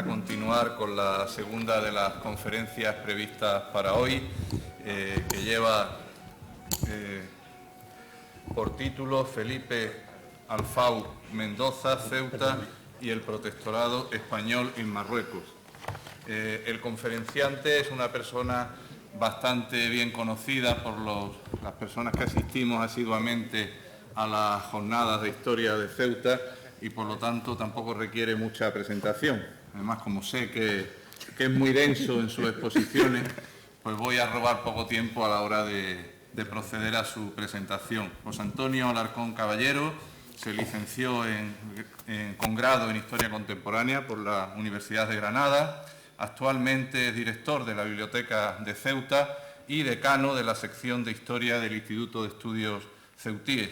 a continuar con la segunda de las conferencias previstas para hoy, que lleva por título Felipe Alfau Mendoza, Ceuta y el protectorado español en Marruecos. El conferenciante es una persona bastante bien conocida por las personas que asistimos asiduamente a las jornadas de historia de Ceuta y por lo tanto tampoco requiere mucha presentación. Además, como sé que es muy denso en sus exposiciones, pues voy a robar poco tiempo a la hora de proceder a su presentación. José Antonio Alarcón Caballero se licenció con grado en Historia Contemporánea por la Universidad de Granada. Actualmente es director de la Biblioteca de Ceuta y decano de la sección de Historia del Instituto de Estudios Ceutíes.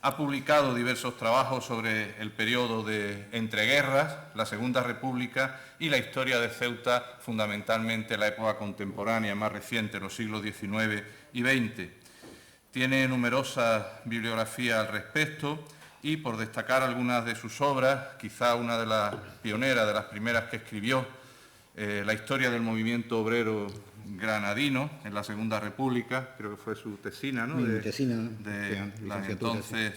Ha publicado diversos trabajos sobre el periodo de entreguerras, la Segunda República y la historia de Ceuta, fundamentalmente la época contemporánea, más reciente, los siglos XIX y XX. Tiene numerosas bibliografías al respecto y, por destacar algunas de sus obras, quizá una de las pioneras, de las primeras que escribió, la historia del movimiento obrero granadino en la Segunda República, creo que fue su tesina, ¿no? Mi tesina de las entonces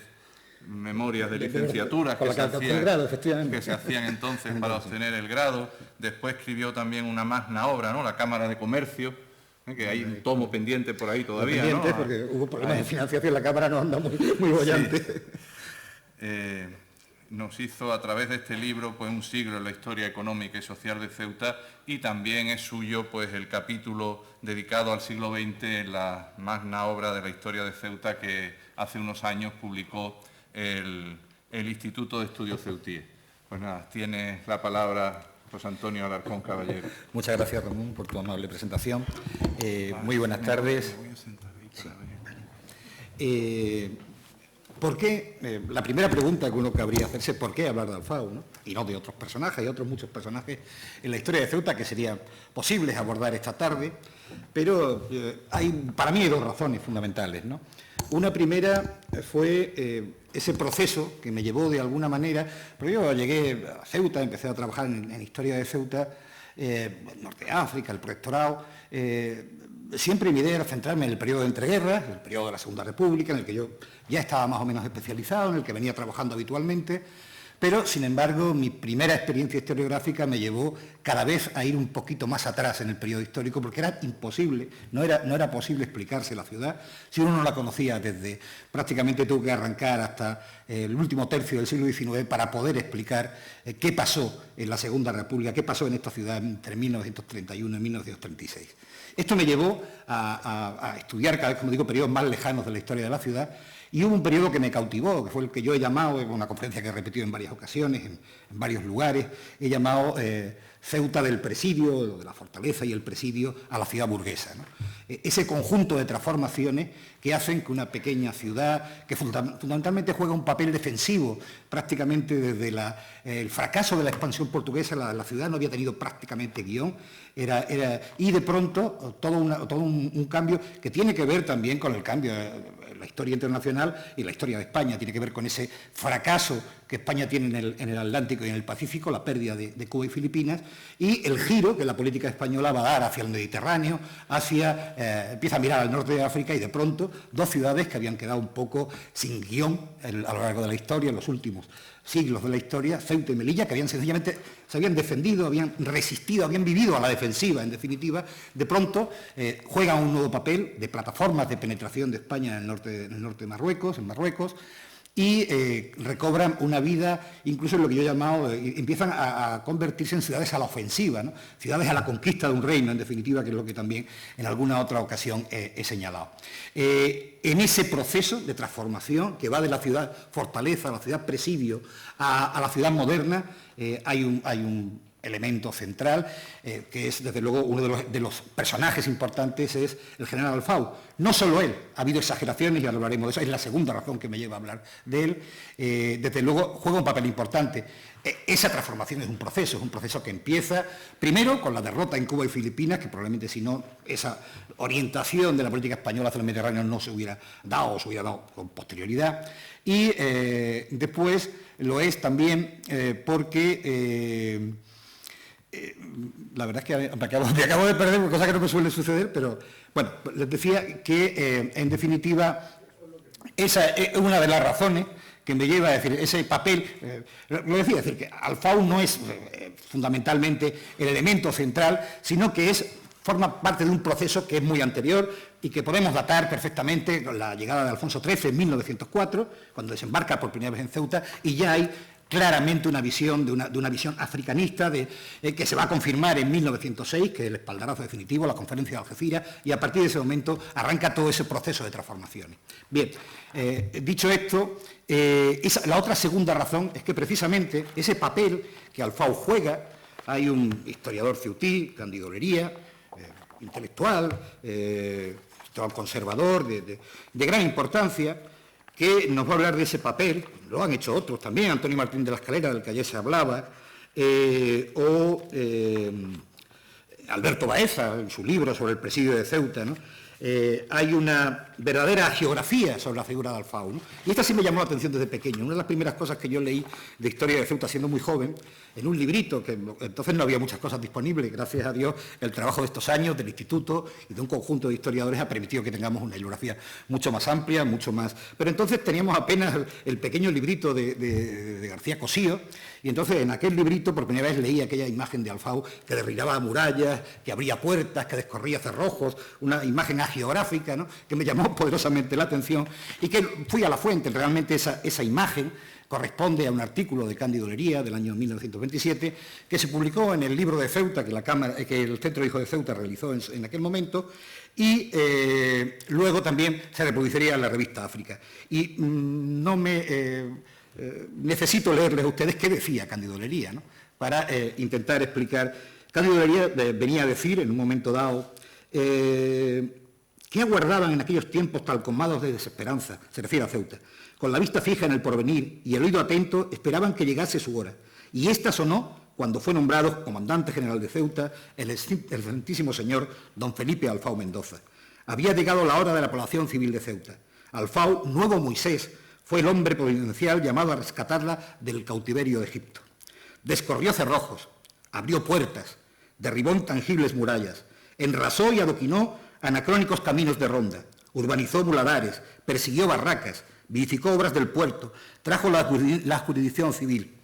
memorias de licenciatura que se hacían entonces para obtener el grado. Después escribió también una magna obra, ¿no? La Cámara de Comercio, que hay un tomo pendiente por ahí todavía, ¿no? Porque hubo problemas de financiación, la Cámara no anda muy bollante. Sí. Nos hizo a través de este libro pues un siglo en la historia económica y social de Ceuta, y también es suyo pues el capítulo dedicado al siglo XX en la magna obra de la historia de Ceuta que hace unos años publicó el Instituto de Estudios Ceutíes. Pues nada, tiene la palabra José Antonio Alarcón Caballero. Muchas gracias, Ramón, por tu amable presentación. Muy buenas tardes. ¿Por qué? La primera pregunta que uno cabría hacerse es ¿por qué hablar de Alfau, ¿no? Y no de otros personajes? Hay otros muchos personajes en la historia de Ceuta que serían posibles abordar esta tarde, pero para mí hay dos razones fundamentales, ¿no? Una primera fue ese proceso que me llevó de alguna manera, pero yo llegué a Ceuta, empecé a trabajar en historia de Ceuta, el norte de África, el protectorado. Siempre mi idea era centrarme en el periodo de entreguerras, el periodo de la Segunda República, en el que yo ya estaba más o menos especializado, en el que venía trabajando habitualmente, pero, sin embargo, mi primera experiencia historiográfica me llevó cada vez a ir un poquito más atrás en el periodo histórico, porque era imposible, no era posible explicarse la ciudad si uno no la conocía desde, prácticamente tuvo que arrancar hasta el último tercio del siglo XIX para poder explicar qué pasó en la Segunda República, qué pasó en esta ciudad entre 1931 y 1936. Esto me llevó a estudiar cada vez, como digo, periodos más lejanos de la historia de la ciudad, y hubo un periodo que me cautivó, que fue el que yo he llamado, en una conferencia que he repetido en varias ocasiones, en varios lugares, he llamado Ceuta del presidio, de la fortaleza y el presidio a la ciudad burguesa, ¿no? Ese conjunto de transformaciones que hacen que una pequeña ciudad, que fundamentalmente juega un papel defensivo, prácticamente desde el fracaso de la expansión portuguesa, la ciudad no había tenido prácticamente guión, y de pronto todo un cambio que tiene que ver también con el cambio en la historia internacional y la historia de España, tiene que ver con ese fracaso que España tiene en el Atlántico y en el Pacífico, la pérdida de Cuba y Filipinas, y el giro que la política española va a dar hacia el Mediterráneo, empieza a mirar al norte de África, y de pronto dos ciudades que habían quedado un poco sin guión a lo largo de la historia, en los últimos siglos de la historia, Ceuta y Melilla, que sencillamente se habían defendido, habían resistido, habían vivido a la defensiva, en definitiva, de pronto juegan un nuevo papel de plataformas de penetración de España en el norte de Marruecos, y recobran una vida, incluso en lo que yo he llamado, empiezan a convertirse en ciudades a la ofensiva, ¿no? Ciudades a la conquista de un reino, en definitiva, que es lo que también en alguna otra ocasión he señalado. En ese proceso de transformación que va de la ciudad fortaleza, a la ciudad presidio, a la ciudad moderna, hay un elemento central, que es, desde luego, uno de los personajes importantes, es el general Alfau. No solo él, ha habido exageraciones y ahora hablaremos de eso, es la segunda razón que me lleva a hablar de él. Desde luego, juega un papel importante. Esa transformación es un proceso que empieza, primero, con la derrota en Cuba y Filipinas, que probablemente si no, esa orientación de la política española hacia el Mediterráneo no se hubiera dado, o se hubiera dado con posterioridad, y después lo es también porque La verdad es que me acabo de perder, cosa que no me suele suceder, pero bueno, les decía que en definitiva esa es una de las razones que me lleva a decir ese papel, lo decía, es decir, que Alfau no es fundamentalmente el elemento central, sino que forma parte de un proceso que es muy anterior y que podemos datar perfectamente con la llegada de Alfonso XIII en 1904, cuando desembarca por primera vez en Ceuta, y ya hay claramente una visión de una visión africanista que se va a confirmar en 1906, que es el espaldarazo definitivo, la conferencia de Algeciras, y a partir de ese momento arranca todo ese proceso de transformaciones. Bien, dicho esto, la otra segunda razón es que precisamente ese papel que Alfau juega, hay un historiador ceutí, Cándido Lería, intelectual, conservador, de gran importancia, que nos va a hablar de ese papel, lo han hecho otros también, Antonio Martín de la Escalera, del que ayer se hablaba, o Alberto Baeza, en su libro sobre el presidio de Ceuta, ¿no? Hay una verdadera geografía sobre la figura de Alfau, ¿no? Y esta sí me llamó la atención desde pequeño. Una de las primeras cosas que yo leí de historia de Ceuta siendo muy joven, en un librito, que entonces no había muchas cosas disponibles, gracias a Dios el trabajo de estos años del instituto y de un conjunto de historiadores ha permitido que tengamos una bibliografía mucho más amplia, mucho más... Pero entonces teníamos apenas el pequeño librito de García Cosío, y entonces en aquel librito por primera vez leí aquella imagen de Alfau que derribaba murallas, que abría puertas, que descorría cerrojos, una imagen geográfica, ¿no?, que me llamó poderosamente la atención y que fui a la fuente. Realmente esa imagen corresponde a un artículo de Cándido Lería del año 1927 que se publicó en el libro de Ceuta que el Centro de Hijos de Ceuta realizó en aquel momento y luego también se reproduciría en la revista África. Y no me... necesito leerles a ustedes qué decía Cándido Lería, ¿no?, para intentar explicar. Cándido Lería venía a decir en un momento dado ¿qué aguardaban en aquellos tiempos tal colmados de desesperanza? Se refiere a Ceuta. Con la vista fija en el porvenir y el oído atento, esperaban que llegase su hora. Y esta sonó cuando fue nombrado comandante general de Ceuta el excelentísimo señor don Felipe Alfau Mendoza. Había llegado la hora de la población civil de Ceuta. Alfau, nuevo Moisés, fue el hombre providencial llamado a rescatarla del cautiverio de Egipto. Descorrió cerrojos, abrió puertas, derribó intangibles murallas, enrasó y adoquinó anacrónicos caminos de ronda, urbanizó muladares, persiguió barracas, vivificó obras del puerto, trajo la jurisdicción civil,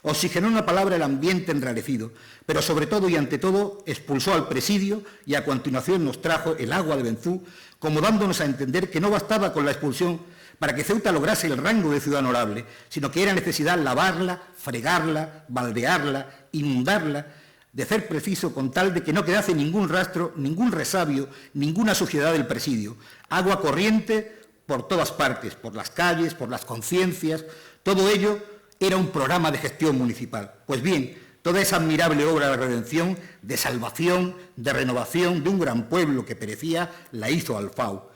oxigenó una palabra el ambiente enrarecido, pero sobre todo y ante todo expulsó al presidio y a continuación nos trajo el agua de Benzú, como dándonos a entender que no bastaba con la expulsión para que Ceuta lograse el rango de ciudad honorable, sino que era necesidad lavarla, fregarla, baldearla, inundarla, de ser preciso con tal de que no quedase ningún rastro, ningún resabio, ninguna suciedad del presidio. Agua corriente por todas partes, por las calles, por las conciencias, todo ello era un programa de gestión municipal. Pues bien, toda esa admirable obra de redención, de salvación, de renovación de un gran pueblo que perecía, la hizo Alfau.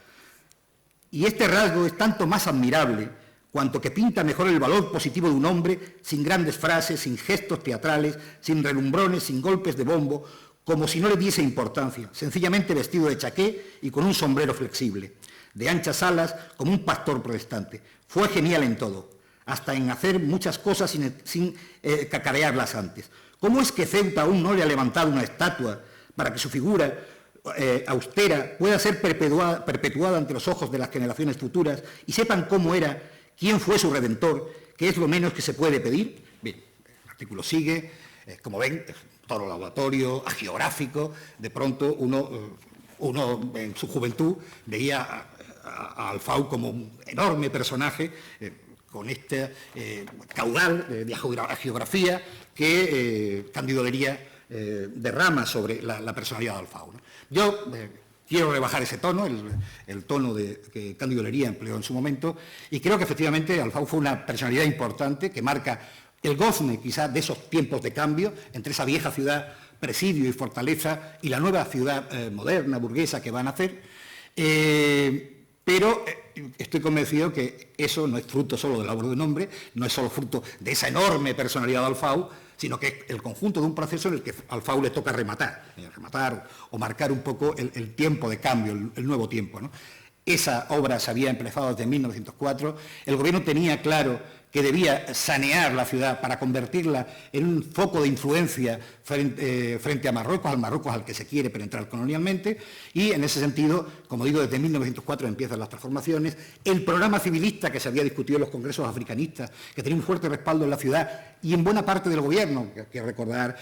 Y este rasgo es tanto más admirable cuanto que pinta mejor el valor positivo de un hombre sin grandes frases, sin gestos teatrales, sin relumbrones, sin golpes de bombo, como si no le diese importancia, sencillamente vestido de chaqué y con un sombrero flexible, de anchas alas como un pastor protestante. Fue genial en todo, hasta en hacer muchas cosas sin cacarearlas antes. ¿Cómo es que Ceuta aún no le ha levantado una estatua para que su figura austera pueda ser perpetuada ante los ojos de las generaciones futuras y sepan cómo era, quién fue su redentor, qué es lo menos que se puede pedir? Bien, el artículo sigue, como ven, todo laboratorio, geográfico, de pronto uno en su juventud veía a Alfau como un enorme personaje con este caudal de geografía que Cándido Lería derrama sobre la personalidad de Alfau, ¿no? Yo quiero rebajar ese tono, el tono que Cándido Lería empleó en su momento, y creo que efectivamente Alfau fue una personalidad importante que marca el gozne quizás de esos tiempos de cambio entre esa vieja ciudad, presidio y fortaleza, y la nueva ciudad moderna, burguesa que van a hacer. Pero estoy convencido que eso no es fruto solo de la labor de un hombre, no es solo fruto de esa enorme personalidad de Alfau, sino que es el conjunto de un proceso en el que a Alfau le toca rematar o marcar un poco el tiempo de cambio, el nuevo tiempo, ¿no? Esa obra se había empezado desde 1904, el gobierno tenía claro que debía sanear la ciudad para convertirla en un foco de influencia frente a Marruecos, al que se quiere penetrar colonialmente, y en ese sentido, como digo, desde 1904 empiezan las transformaciones. El programa civilista que se había discutido en los congresos africanistas, que tenía un fuerte respaldo en la ciudad y en buena parte del gobierno, que hay que recordar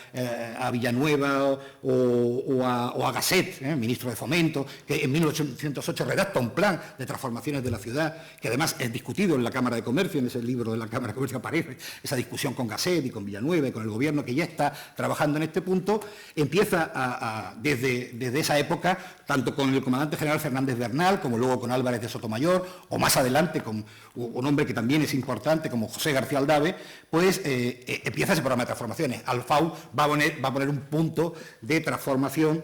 a Villanueva o a Gasset, ministro de Fomento, que en 1808 redacta un plan de transformaciones de la ciudad, que además es discutido en la Cámara de Comercio, en ese libro de la Cámara de Comercio aparece esa discusión con Gasset y con Villanueva y con el gobierno que ya está trabajando en este punto. Empieza desde esa época, tanto con el comandante general Fernández Bernal, como luego con Álvarez de Sotomayor, o más adelante con un hombre que también es importante, como José García Aldave, pues empieza ese programa de transformaciones. Alfau va a poner un punto de transformación,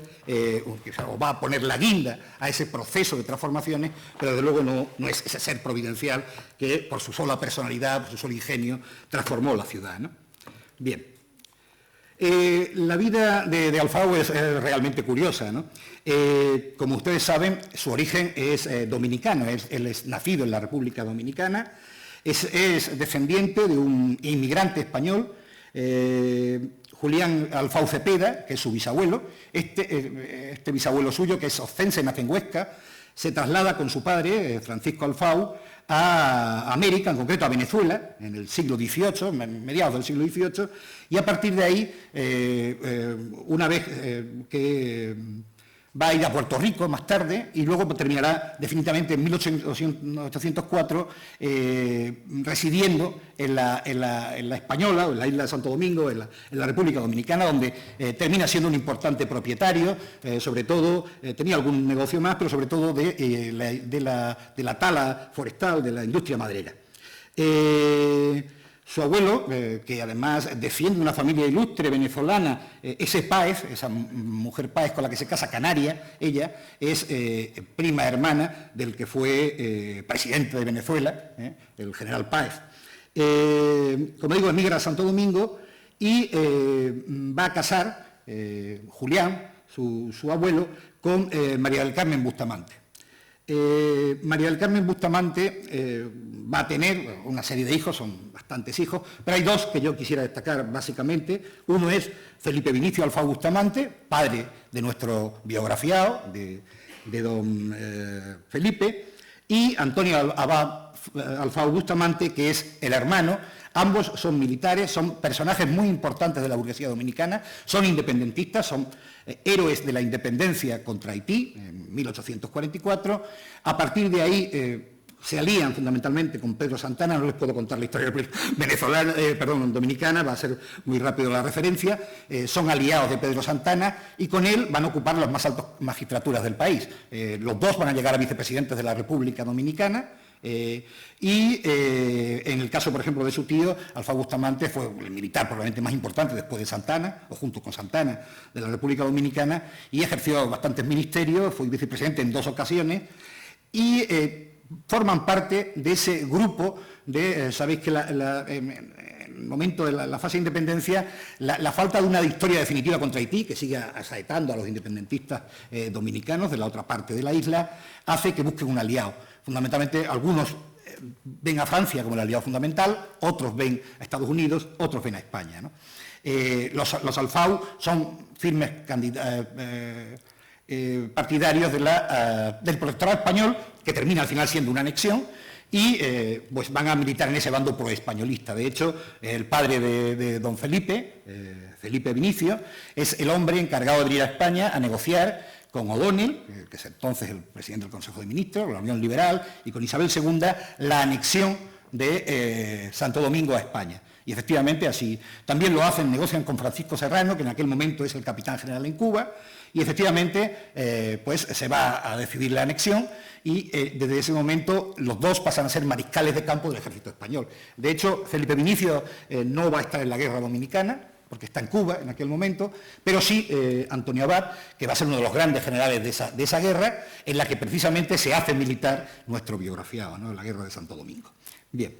o va a poner la guinda a ese proceso de transformaciones, pero desde luego no es ese ser providencial que por su sola personalidad, por su solo ingenio, transformó la ciudad, ¿no? Bien. La vida de Alfau es realmente curiosa, ¿no? Como ustedes saben, su origen es dominicano, él es nacido en la República Dominicana, es descendiente de un inmigrante español, Julián Alfau Cepeda, que es su bisabuelo. Este bisabuelo suyo, que es oscense, nace en Huesca, se traslada con su padre, Francisco Alfau, a América, en concreto a Venezuela, en el siglo XVIII, mediados del siglo XVIII, y a partir de ahí, una vez que va a ir a Puerto Rico más tarde y luego terminará definitivamente en 1804 residiendo en la Española, o en la isla de Santo Domingo, en la República Dominicana, donde termina siendo un importante propietario, sobre todo, tenía algún negocio más, pero sobre todo de la tala forestal, de la industria maderera. Su abuelo, que además defiende una familia ilustre venezolana, ese Páez, esa mujer Páez con la que se casa, canaria, ella es prima hermana del que fue presidente de Venezuela, el general Páez. Como digo, emigra a Santo Domingo y va a casar Julián, su abuelo, con María del Carmen Bustamante. María del Carmen Bustamante va a tener una serie de hijos, son bastantes hijos, pero hay dos que yo quisiera destacar básicamente. Uno es Felipe Vinicio Alfau Bustamante, padre de nuestro biografiado, de don Felipe, y Antonio Alfau Bustamante, que es el hermano. Ambos son militares, son personajes muy importantes de la burguesía dominicana, son independentistas, son héroes de la independencia contra Haití en 1844. A partir de ahí se alían fundamentalmente con Pedro Santana. No les puedo contar la historia dominicana, va a ser muy rápido la referencia. Son aliados de Pedro Santana y con él van a ocupar las más altas magistraturas del país. Los dos van a llegar a vicepresidentes de la República Dominicana. En el caso, por ejemplo, de su tío, Alfau Bustamante fue el militar probablemente más importante después de Santana, o junto con Santana, de la República Dominicana, y ejerció bastantes ministerios, fue vicepresidente en 2 ocasiones, y forman parte de ese grupo de, sabéis que en el momento de la fase de independencia, la falta de una victoria definitiva contra Haití, que sigue asaetando a los independentistas dominicanos de la otra parte de la isla, hace que busquen un aliado. Fundamentalmente, algunos ven a Francia como el aliado fundamental, otros ven a Estados Unidos, otros ven a España, ¿no? Los Alfau son firmes partidarios del protectorado español, que termina al final siendo una anexión, y pues van a militar en ese bando proespañolista. De hecho, el padre de don Felipe, Felipe Vinicio, es el hombre encargado de venir a España a negociar con O'Donnell, que es entonces el presidente del Consejo de Ministros, la Unión Liberal, y con Isabel II, la anexión de Santo Domingo a España. Y efectivamente así también lo hacen, negocian con Francisco Serrano, que en aquel momento es el capitán general en Cuba, y efectivamente pues se va a decidir la anexión, y desde ese momento los dos pasan a ser mariscales de campo del ejército español. De hecho, Felipe Vinicio no va a estar en la guerra dominicana, porque está en Cuba en aquel momento, pero sí Antonio Abad, que va a ser uno de los grandes generales de esa guerra, en la que precisamente se hace militar nuestro biografiado, ¿no? La guerra de Santo Domingo. Bien.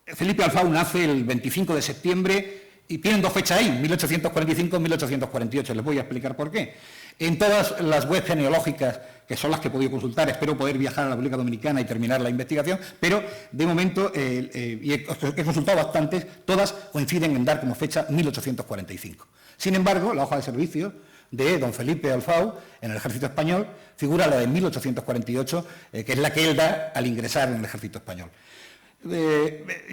Felipe Alfau nace el 25 de septiembre, y tienen 2 fechas ahí, 1845 y 1848, les voy a explicar por qué. En todas las webs genealógicas, que son las que he podido consultar, espero poder viajar a la República Dominicana y terminar la investigación, pero de momento, y he consultado bastantes, todas coinciden en dar como fecha 1845. Sin embargo, la hoja de servicio de don Felipe Alfau en el Ejército Español figura la de 1848, que es la que él da al ingresar en el Ejército Español.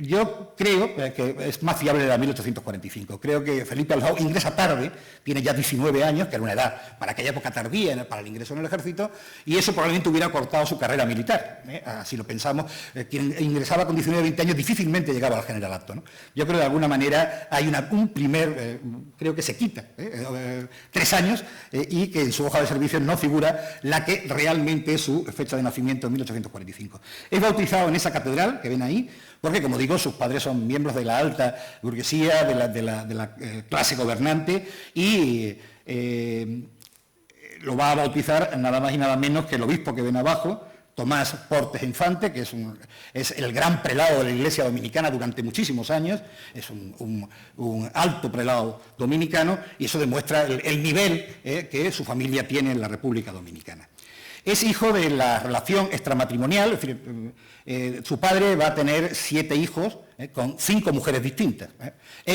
Yo creo que es más fiable la de 1845. Creo que Felipe Alfau ingresa tarde, tiene ya 19 años, que era una edad para aquella época tardía para el ingreso en el ejército, y eso probablemente hubiera cortado su carrera militar. Así lo pensamos, quien ingresaba con 19 o 20 años difícilmente llegaba al generalato, ¿no? Yo creo que de alguna manera hay un primer, creo que se quita 3 años, y que en su hoja de servicio no figura la que realmente es su fecha de nacimiento en 1845. Es bautizado en esa catedral que ven ahí, porque, como digo, sus padres son miembros de la alta burguesía, de la clase gobernante, y lo va a bautizar nada más y nada menos que el obispo que ven abajo, Tomás Portes Infante, que es el gran prelado de la Iglesia Dominicana durante muchísimos años, es un alto prelado dominicano, y eso demuestra el nivel que su familia tiene en la República Dominicana. Es hijo de la relación extramatrimonial, es decir, su padre va a tener 7 hijos con 5 mujeres distintas.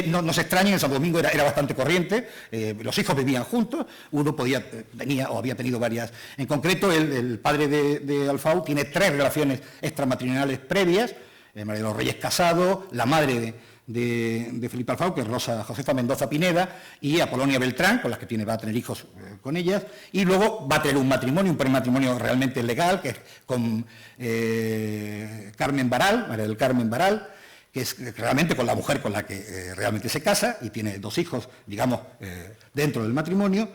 No se extrañen, en Santo Domingo era bastante corriente, los hijos vivían juntos, uno tenía o había tenido varias. En concreto, el padre de Alfau tiene 3 relaciones extramatrimoniales previas, María de los Reyes Casado, la madre de Felipe Alfau, que es Rosa Josefa Mendoza Pineda, y Apolonia Beltrán, con las que va a tener hijos con ellas, y luego va a tener un prematrimonio realmente legal, que es con Carmen Baral, María del Carmen Baral, que es realmente con la mujer con la que realmente se casa, y tiene 2 hijos, digamos, dentro del matrimonio,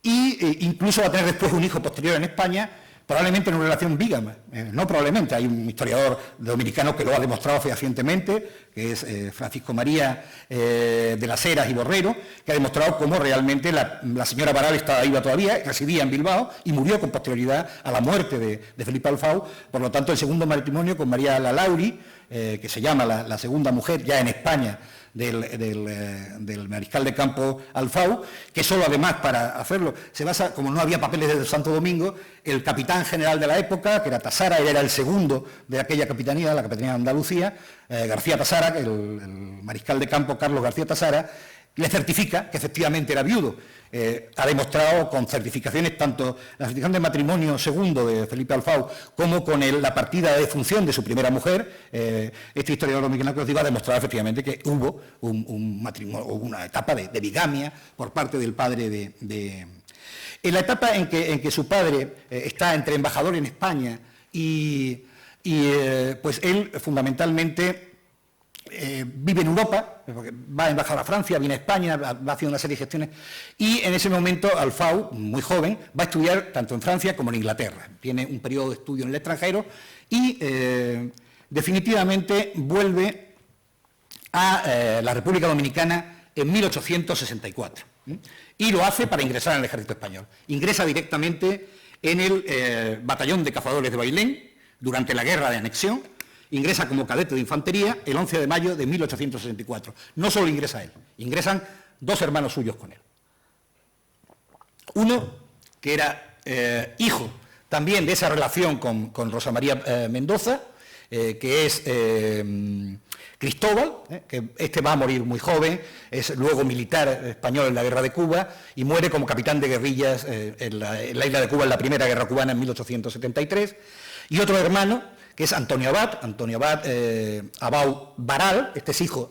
y incluso va a tener después un hijo posterior en España, probablemente en una relación bígama, no probablemente, hay un historiador dominicano que lo ha demostrado fehacientemente, que es Francisco María de las Heras y Borrero, que ha demostrado cómo realmente la señora Baral estaba viva todavía, residía en Bilbao y murió con posterioridad a la muerte de Felipe Alfau. Por lo tanto, el segundo matrimonio con María Lalauri, que se llama la segunda mujer ya en España del mariscal de campo Alfau, que solo además para hacerlo se basa, como no había papeles desde Santo Domingo, el capitán general de la época, que era Tasara, él era el segundo de aquella capitanía, la capitanía de Andalucía, García Tasara, el mariscal de campo Carlos García Tasara, le certifica que efectivamente era viudo. Ha demostrado con certificaciones tanto la certificación de matrimonio segundo de Felipe Alfau como con la partida de defunción de su primera mujer. Este historiador dominicano que os digo ha demostrado efectivamente que hubo un matrimonio, una etapa de bigamia por parte del padre En la etapa en que su padre está entre embajador en España y pues él fundamentalmente vive en Europa, porque va a embajador a Francia, viene a España, va haciendo una serie de gestiones, y en ese momento Alfau, muy joven, va a estudiar tanto en Francia como en Inglaterra. Tiene un periodo de estudio en el extranjero y definitivamente vuelve a la República Dominicana en 1864. Y lo hace para ingresar en el Ejército Español. Ingresa directamente en el Batallón de Cazadores de Bailén durante la Guerra de Anexión. Ingresa como cadete de infantería el 11 de mayo de 1864. No solo ingresa él, ingresan 2 hermanos suyos con él. Uno, que era hijo también de esa relación con Rosa María Mendoza, que es Cristóbal, que este va a morir muy joven, es luego militar español en la Guerra de Cuba y muere como capitán de guerrillas en la isla de Cuba en la Primera Guerra Cubana en 1873. Y otro hermano, que es Antonio Abad Abau Baral, este es hijo,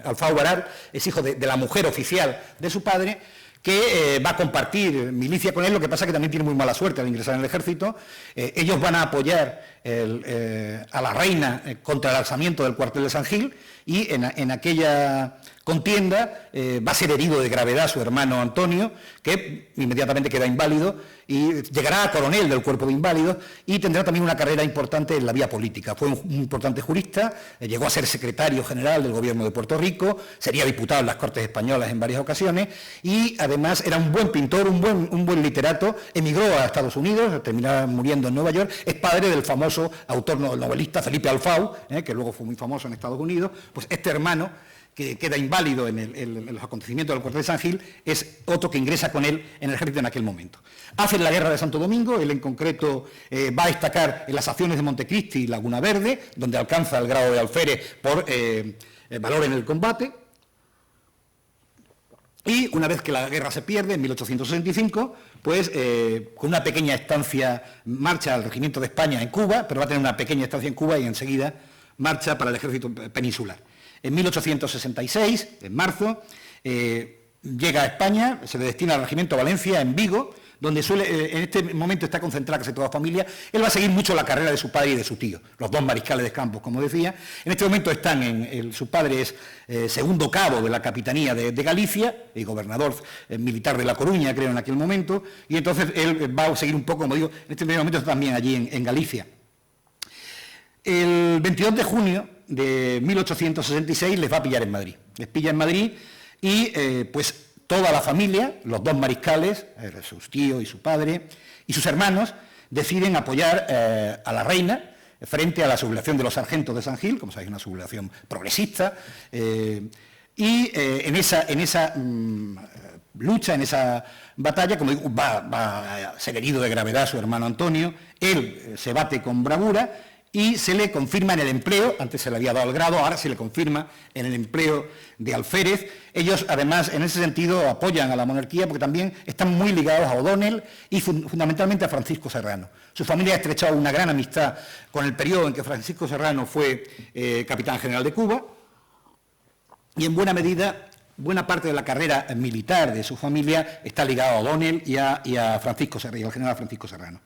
Alfau Baral, es hijo de la mujer oficial de su padre, que va a compartir milicia con él, lo que pasa que también tiene muy mala suerte al ingresar en el ejército. Ellos van a apoyar a la reina contra el alzamiento del cuartel de San Gil, y en aquella contienda va a ser herido de gravedad su hermano Antonio, que inmediatamente queda inválido y llegará a coronel del cuerpo de inválidos, y tendrá también una carrera importante en la vía política. Fue un importante jurista, llegó a ser secretario general del gobierno de Puerto Rico, sería diputado en las Cortes Españolas en varias ocasiones, y además era un buen pintor, un buen literato. Emigró a Estados Unidos, terminó muriendo en Nueva York. Es padre del famoso autor novelista Felipe Alfau, que luego fue muy famoso en Estados Unidos. Pues este hermano, que queda inválido en los acontecimientos del cuartel de San Gil, es otro que ingresa con él en el ejército en aquel momento. Hace la guerra de Santo Domingo, él en concreto va a destacar en las acciones de Montecristi y Laguna Verde, donde alcanza el grado de alférez por valor en el combate. Y una vez que la guerra se pierde, en 1865, pues con una pequeña estancia marcha al Regimiento de España en Cuba, pero va a tener una pequeña estancia en Cuba y enseguida marcha para el ejército peninsular. En 1866, en marzo, llega a España, se le destina al Regimiento Valencia en Vigo, donde en este momento está concentrada casi toda la familia. Él va a seguir mucho la carrera de su padre y de su tío, los dos mariscales de Campos, como decía. En este momento su padre es segundo cabo de la capitanía de Galicia, y gobernador militar de La Coruña, creo, en aquel momento, y entonces él va a seguir un poco, como digo, en este primer momento está también allí en Galicia. El 22 de junio de 1866 les va a pillar en Madrid. Les pilla en Madrid y pues toda la familia, los dos mariscales, sus tíos y su padre, y sus hermanos, deciden apoyar a la reina frente a la sublevación de los sargentos de San Gil, como sabéis, una sublevación progresista, y en esa lucha, en esa batalla, como digo, va a ser herido de gravedad su hermano Antonio. Él se bate con bravura y se le confirma en el empleo, antes se le había dado el grado, ahora se le confirma en el empleo de alférez. Ellos, además, en ese sentido, apoyan a la monarquía porque también están muy ligados a O'Donnell y fundamentalmente a Francisco Serrano. Su familia ha estrechado una gran amistad con el periodo en que Francisco Serrano fue capitán general de Cuba, y en buena medida, buena parte de la carrera militar de su familia está ligada a O'Donnell y a Francisco Serrano, y al general Francisco Serrano.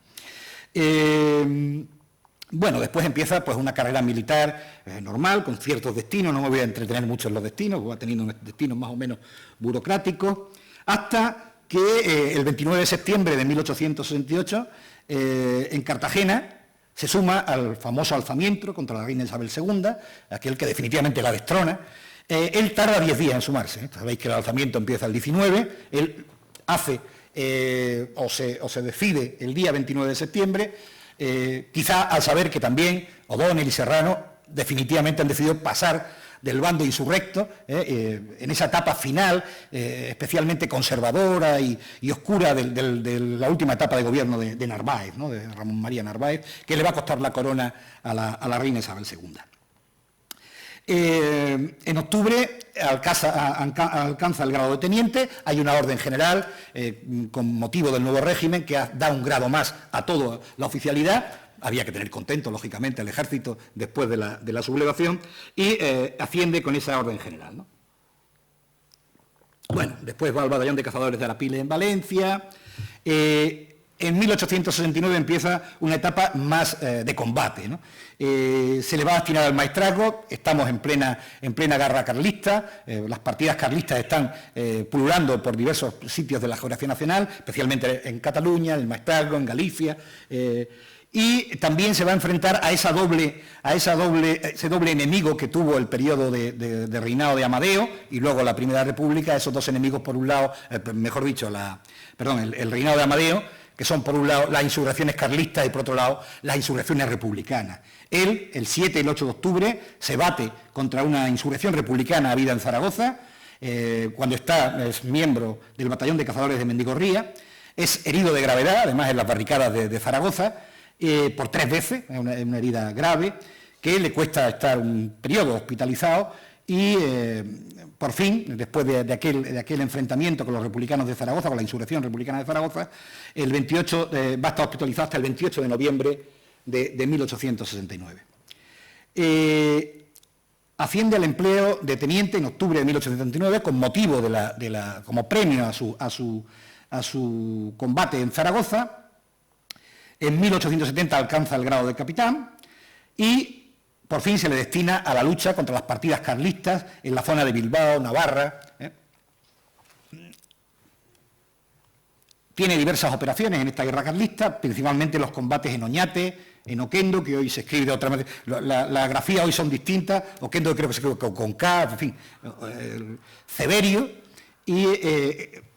Bueno, después empieza pues una carrera militar normal, con ciertos destinos, no me voy a entretener mucho en los destinos, va teniendo unos destinos más o menos burocráticos, hasta que el 29 de septiembre de 1868, en Cartagena, se suma al famoso alzamiento contra la reina Isabel II, aquel que definitivamente la destrona. Él tarda 10 días en sumarse, sabéis que el alzamiento empieza el 19, él hace o se decide el día 29 de septiembre, quizá al saber que también O'Donnell y Serrano definitivamente han decidido pasar del bando insurrecto, en esa etapa final, especialmente conservadora y oscura de la última etapa de gobierno de Narváez, ¿no? De Ramón María Narváez, que le va a costar la corona a la reina Isabel II. En octubre alcanza el grado de teniente, hay una orden general con motivo del nuevo régimen que da un grado más a toda la oficialidad. Había que tener contento, lógicamente, al ejército después de la sublevación, y asciende con esa orden general, ¿no? Bueno, después va al batallón de cazadores de Arapiles en Valencia. En 1869 empieza una etapa más de combate, ¿no? Se le va a destinar al maestrazgo, estamos en plena guerra carlista, las partidas carlistas están pululando por diversos sitios de la geografía nacional, especialmente en Cataluña, en el maestrazgo, en Galicia, y también se va a enfrentar a ese doble enemigo que tuvo el periodo de reinado de Amadeo y luego la Primera República, esos dos enemigos por un lado, el reinado de Amadeo, que son por un lado las insurrecciones carlistas y por otro lado las insurrecciones republicanas. Él, el 7 y el 8 de octubre, se bate contra una insurrección republicana habida en Zaragoza, cuando es miembro del batallón de cazadores de Mendigorría, es herido de gravedad, además en las barricadas de Zaragoza, por 3 veces, es una herida grave, que le cuesta estar un periodo hospitalizado y por fin, después de aquel enfrentamiento con los republicanos de Zaragoza, con la insurrección republicana de Zaragoza, el 28 va a estar hospitalizado hasta el 28 de noviembre de 1869. Asciende al empleo de teniente en octubre de 1879 con motivo como premio a su combate en Zaragoza. En 1870 alcanza el grado de capitán y por fin se le destina a la lucha contra las partidas carlistas en la zona de Bilbao, Navarra. Tiene diversas operaciones en esta guerra carlista, principalmente los combates en Oñate, en Oquendo, que hoy se escribe de otra manera. La grafía hoy son distintas, Oquendo creo que se escribe con K, en fin, Ceberio, y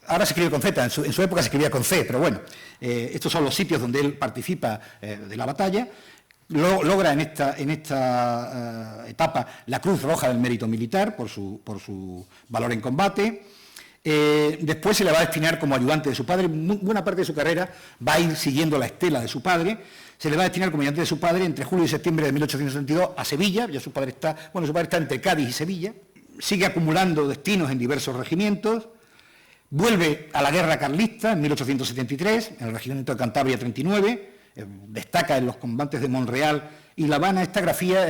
ahora se escribe con Z, en su época se escribía con C, pero bueno, estos son los sitios donde él participa de la batalla. logra en esta etapa la Cruz Roja del Mérito Militar por su valor en combate. Después se le va a destinar como ayudante de su padre. Buena parte de su carrera va a ir siguiendo la estela de su padre. Se le va a destinar como ayudante de su padre entre julio y septiembre de 1872 a Sevilla. Ya su padre está entre Cádiz y Sevilla. Sigue acumulando destinos en diversos regimientos. Vuelve a la guerra carlista en 1873, en el regimiento de Cantabria 39. Destaca en los combates de Monreal y La Habana. Esta grafía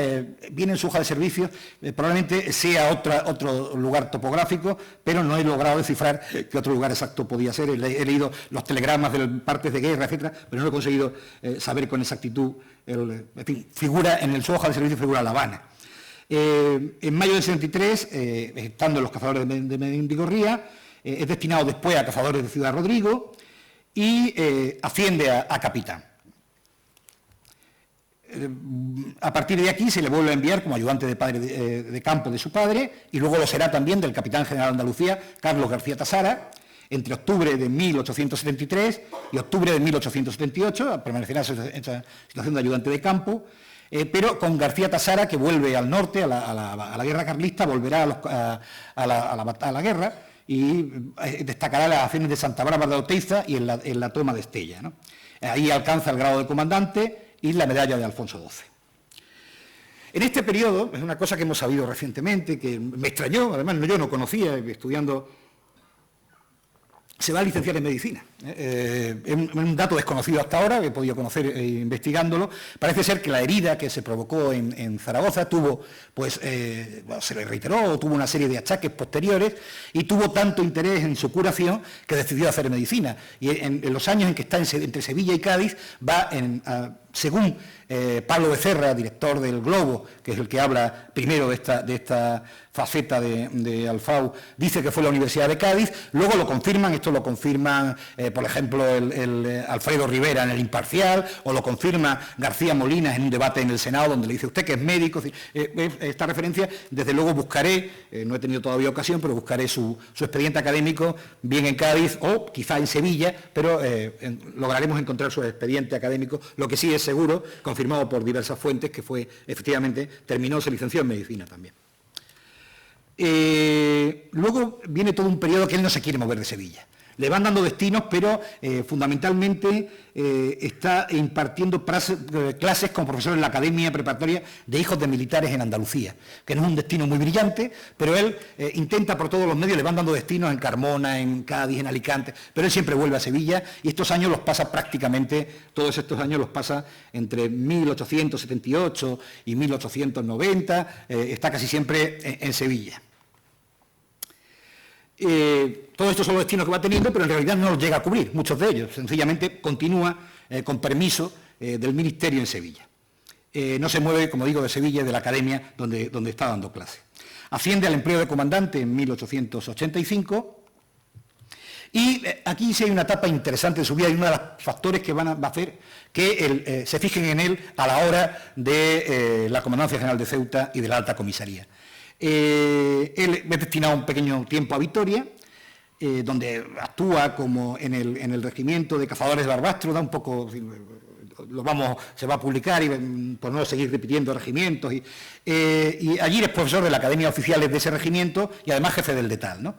viene en su hoja de servicios, probablemente sea otro lugar topográfico, pero no he logrado descifrar qué otro lugar exacto podía ser. He leído los telegramas de partes de guerra, etcétera, pero no he conseguido saber con exactitud. En fin, figura en su hoja de servicios figura La Habana. En mayo del 73, estando en los cazadores de Mendigorría, es destinado después a cazadores de Ciudad Rodrigo y asciende a capitán. A partir de aquí se le vuelve a enviar como ayudante de campo de su padre y luego lo será también del capitán general de Andalucía, Carlos García Tasara, entre octubre de 1873 y octubre de 1878, permanecerá en esa situación de ayudante de campo, pero con García Tasara, que vuelve al norte, a la guerra carlista, volverá a la guerra y destacará las acciones de Santa Bárbara de Oteiza y en la toma de Estella, ¿no? Ahí alcanza el grado de comandante y la medalla de Alfonso XII. En este periodo, es una cosa que hemos sabido recientemente, que me extrañó, además yo no conocía, estudiando, se va a licenciar en medicina. Es un dato desconocido hasta ahora, que he podido conocer investigándolo. Parece ser que la herida que se provocó en Zaragoza tuvo, se le reiteró, tuvo una serie de achaques posteriores y tuvo tanto interés en su curación que decidió hacer medicina. Y en los años en que está entre Sevilla y Cádiz, va según Pablo Becerra, director del Globo, que es el que habla primero de esta faceta de Alfau, dice que fue la Universidad de Cádiz, luego lo confirman, esto lo confirman, por ejemplo, el Alfredo Rivera en El Imparcial, o lo confirma García Molinas en un debate en el Senado, donde le dice usted que es médico. Esta referencia, desde luego buscaré, no he tenido todavía ocasión, pero buscaré su expediente académico, bien en Cádiz o quizá en Sevilla, pero lograremos encontrar su expediente académico. Lo que sí es seguro, confirmado por diversas fuentes, que efectivamente se licenció en medicina también. Luego viene todo un periodo que él no se quiere mover de Sevilla. Le van dando destinos, pero fundamentalmente está impartiendo clases como profesor en la Academia Preparatoria de Hijos de Militares en Andalucía, que no es un destino muy brillante, pero él intenta por todos los medios, le van dando destinos en Carmona, en Cádiz, en Alicante, pero él siempre vuelve a Sevilla y estos años los pasa todos estos años los pasa entre 1878 y 1890, está casi siempre en Sevilla. Todos estos son los destinos que va teniendo, pero en realidad no los llega a cubrir, muchos de ellos. Sencillamente continúa con permiso del Ministerio en Sevilla. No se mueve, como digo, de Sevilla y de la academia donde está dando clase. Asciende al empleo de comandante en 1885 y aquí sí hay una etapa interesante de su vida y uno de los factores que va a hacer que se fijen en él a la hora de la Comandancia General de Ceuta y de la Alta Comisaría. Él es destinado un pequeño tiempo a Vitoria, donde actúa como en el regimiento de cazadores de Barbastro, da un poco, se va a publicar y por no seguir repitiendo regimientos, y allí es profesor de la Academia de Oficiales de ese regimiento y además jefe del DETAL, ¿no?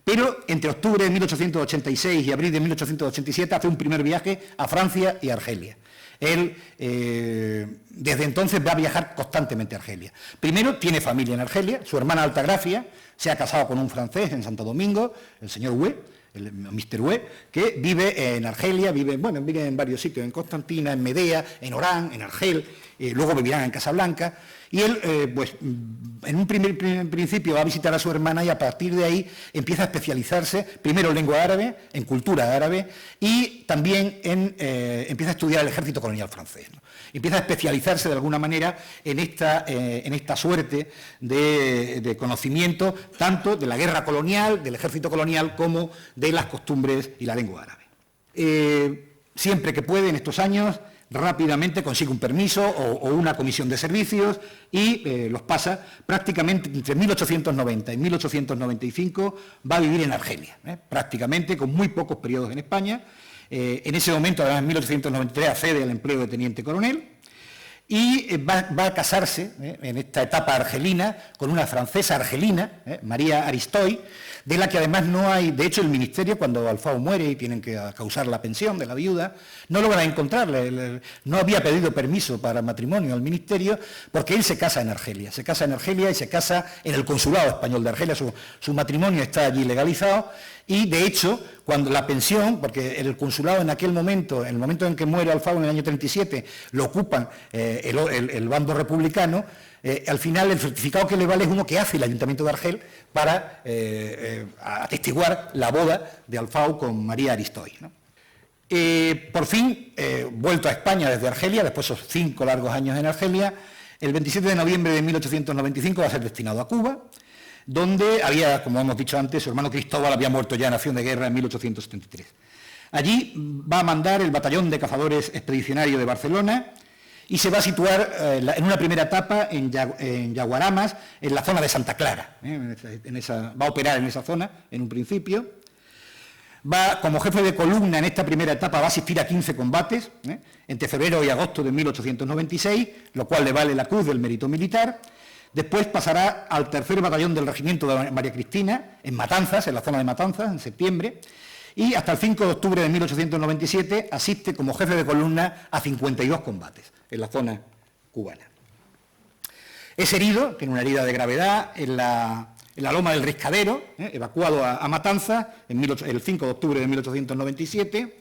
Pero entre octubre de 1886 y abril de 1887 hace un primer viaje a Francia y a Argelia. Él, desde entonces, va a viajar constantemente a Argelia. Primero, tiene familia en Argelia, su hermana Altagracia se ha casado con un francés en Santo Domingo, el señor Hue, el Mr. Hue, que vive en Argelia, vive en varios sitios, en Constantina, en Medea, en Orán, en Argel, luego vivirán en Casablanca, y él, en un principio va a visitar a su hermana y a partir de ahí empieza a especializarse, primero en lengua árabe, en cultura árabe, y también empieza a estudiar el ejército colonial francés, ¿no? Empieza a especializarse de alguna manera en esta suerte de conocimiento, tanto de la guerra colonial, del ejército colonial, como de las costumbres y la lengua árabe. Siempre que puede, en estos años, rápidamente consigue un permiso o una comisión de servicios y los pasa prácticamente entre 1890 y 1895, va a vivir en Argelia, prácticamente con muy pocos periodos en España. En ese momento, además, en 1893, accede al empleo de teniente coronel y va a casarse en esta etapa argelina con una francesa argelina, María Aristoy, de la que además no hay, de hecho el ministerio cuando Alfao muere y tienen que causar la pensión de la viuda, no logra encontrarle, no había pedido permiso para matrimonio al ministerio porque él se casa en Argelia, y se casa en el consulado español de Argelia, su matrimonio está allí legalizado y de hecho cuando la pensión, porque el consulado en aquel momento, en el momento en que muere Alfao en el año 37, lo ocupan el bando republicano, al final el certificado que le vale es uno que hace el Ayuntamiento de Argel para atestiguar la boda de Alfao con María Aristoy, ¿no? Por fin, vuelto a España desde Argelia, después de esos 5 largos años en Argelia, el 27 de noviembre de 1895 va a ser destinado a Cuba, donde había, como hemos dicho antes, su hermano Cristóbal había muerto ya en acción de guerra en 1873. Allí va a mandar el batallón de cazadores expedicionario de Barcelona y se va a situar en una primera etapa en Yaguaramas, en la zona de Santa Clara. Va a operar en esa zona en un principio. Va, como jefe de columna en esta primera etapa, va a asistir a 15 combates, entre febrero y agosto de 1896, lo cual le vale la Cruz del Mérito Militar. Después pasará al 3er batallón del regimiento de María Cristina, en Matanzas, en la zona de Matanzas, en septiembre, y hasta el 5 de octubre de 1897 asiste como jefe de columna a 52 combates en la zona cubana. Es herido, tiene una herida de gravedad en la loma del Riscadero, evacuado a Matanzas el 5 de octubre de 1897.